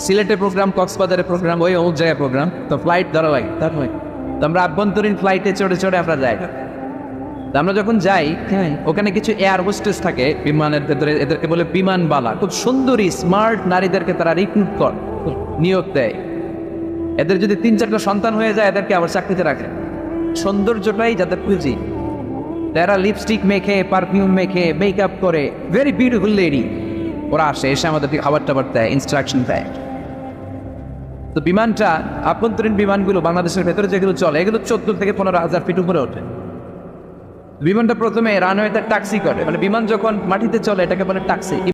সিলেটের প্রোগ্রাম, কক্সবাজারের প্রোগ্রাম, ওই অমুক জায়গায় প্রোগ্রাম, তো ফ্লাইট ধরা লাগে। তো আমরা আভ্যন্তরীণ ফ্লাইটে চড়ে চড়ে আমরা যাই। আমরা যখন যাই, ওখানে কিছু এয়ার হোস্টেস থাকে বিমানের ভেতরে, এদেরকে বলে বিমানবালা। খুব সুন্দরী স্মার্ট নারীদেরকে তারা রিক্রুট করে, নিয়োগ দেয়। এদের যদি 3-4টা সন্তান হয়ে যায়, এদেরকে আবার চাকরিতে রাখে। সৌন্দর্যটাই যাদের পুঁজি। তারা লিপস্টিক মেখে, পারফিউম মেখে, মেকআপ করে, ভেরি বিউটিফুল লেডি। ওরা আসে, এসে আমাদেরকে খাবার টাবার দেয়, ইনস্ট্রাকশন দেয়। তো বিমানটা, আভ্যন্তরীণ বিমানগুলো বাংলাদেশের ভেতরে যেগুলো চলে, এগুলো 14 থেকে 15,000 ফিট উপরে ওঠে। বিমানটা প্রথমে রানওয়েতে ট্যাক্সি করে, মানে বিমান যখন মাটিতে চলে এটাকে বলে ট্যাক্সি।